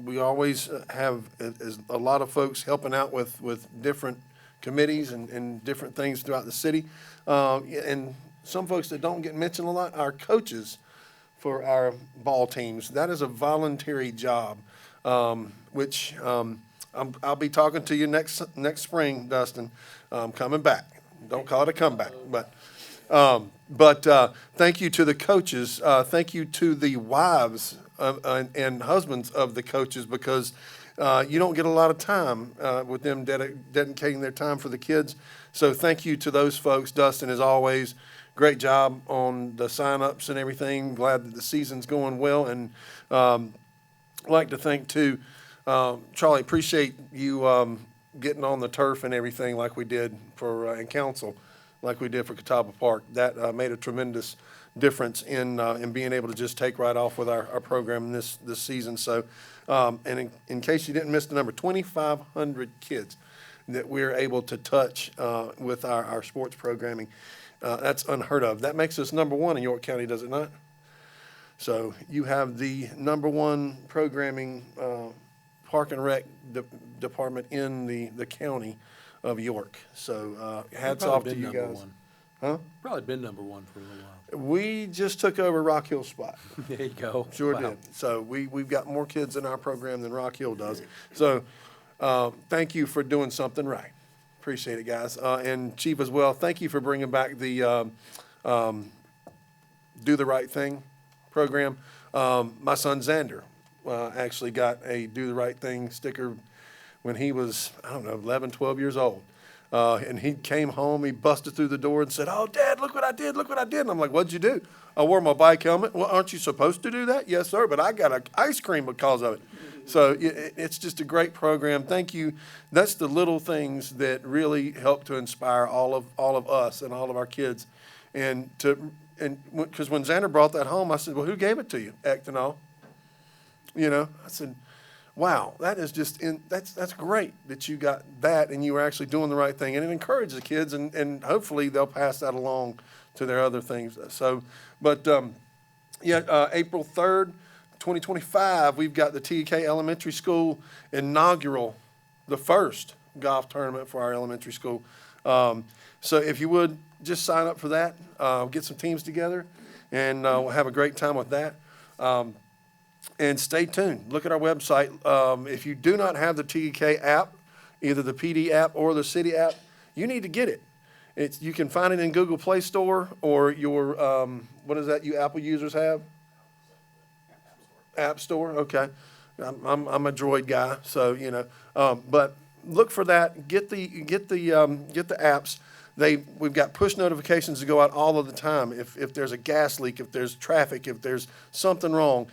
we always have a lot of folks helping out with different committees and different things throughout the city. And some folks that don't get mentioned a lot, our coaches for our ball teams. That is a voluntary job, which I'll be talking to you next spring, Dustin. Coming back. Don't call it a comeback, but thank you to the coaches. Thank you to the wives and husbands of the coaches, because you don't get a lot of time with them dedicating their time for the kids. So thank you to those folks. Dustin, as always, great job on the sign-ups and everything. Glad that the season's going well. And I'd like to thank, too, Charlie, appreciate you getting on the turf and everything like we did for in council, like we did for Catawba Park. That made a tremendous difference in being able to just take right off with our program this season. So, and in case you didn't miss the number, 2,500 kids that we're able to touch with our sports programming. That's unheard of. That makes us number one in York County, does it not? So you have the number one programming park and rec department in the county of York. So hats off to you guys. Huh? Probably been number one for a little while. We just took over Rock Hill's spot. There you go. Sure Wow. did. So we've got more kids in our program than Rock Hill does. So thank you for doing something right. Appreciate it, guys. And Chief as well, thank you for bringing back the Do the Right Thing program. My son Xander actually got a Do the Right Thing sticker when he was, 11, 12 years old. And he came home, he busted through the door and said, "Oh, Dad, look what I did, look what I did." And I'm like, "What'd you do?" "I wore my bike helmet." "Well, aren't you supposed to do that?" "Yes, sir, but I got an ice cream because of it." So it's just a great program. Thank you. That's the little things that really help to inspire all of us and all of our kids. And because when Xander brought that home, I said, "Well, who gave it to you?" "Natoinal." I said, wow, that is that's great that you got that and you were actually doing the right thing. And it encourages the kids, and hopefully they'll pass that along to their other things. So, but April 3rd, 2025, we've got the TK Elementary School inaugural, the first golf tournament for our elementary school. So if you would, just sign up for that, get some teams together, and we'll have a great time with that. And stay tuned. Look at our website. If you do not have the TK app either the PD app or the city app, you need to get it. You can find it in Google Play Store or your, what is that you Apple users have? App Store, okay. I'm a Droid guy, so, you know, but look for that, get the apps. We've got push notifications that go out all of the time. If there's a gas leak, if there's traffic, if there's something wrong,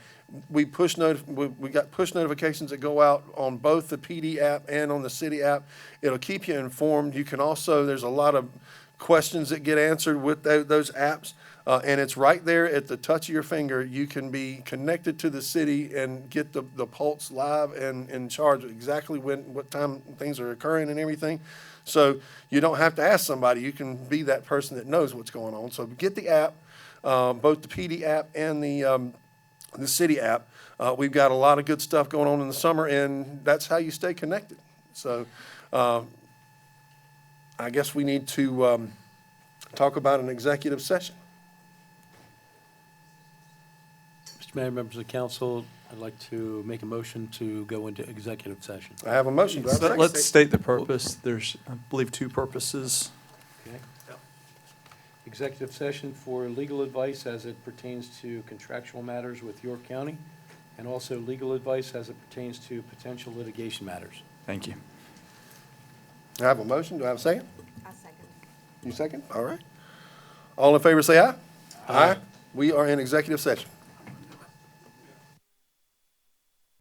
we got push notifications that go out on both the PD app and on the city app. It'll keep you informed. You can also, there's a lot of questions that get answered with those apps. And it's right there at the touch of your finger. You can be connected to the city and get the pulse live and in charge of exactly what time things are occurring and everything. So you don't have to ask somebody. You can be that person that knows what's going on. So get the app, both the PD app and the city app. We've got a lot of good stuff going on in the summer, and that's how you stay connected. So I guess we need to talk about an executive session. Mr. Mayor, members of the council, I'd like to make a motion to go into executive session. I have a motion. Do I have a second? Let's state the purpose. There's, I believe, two purposes. Okay. Executive session for legal advice as it pertains to contractual matters with York County, and also legal advice as it pertains to potential litigation matters. Thank you. I have a motion. Do I have a second? I second. You second? All right. All in favor say aye. Aye. We are in executive session.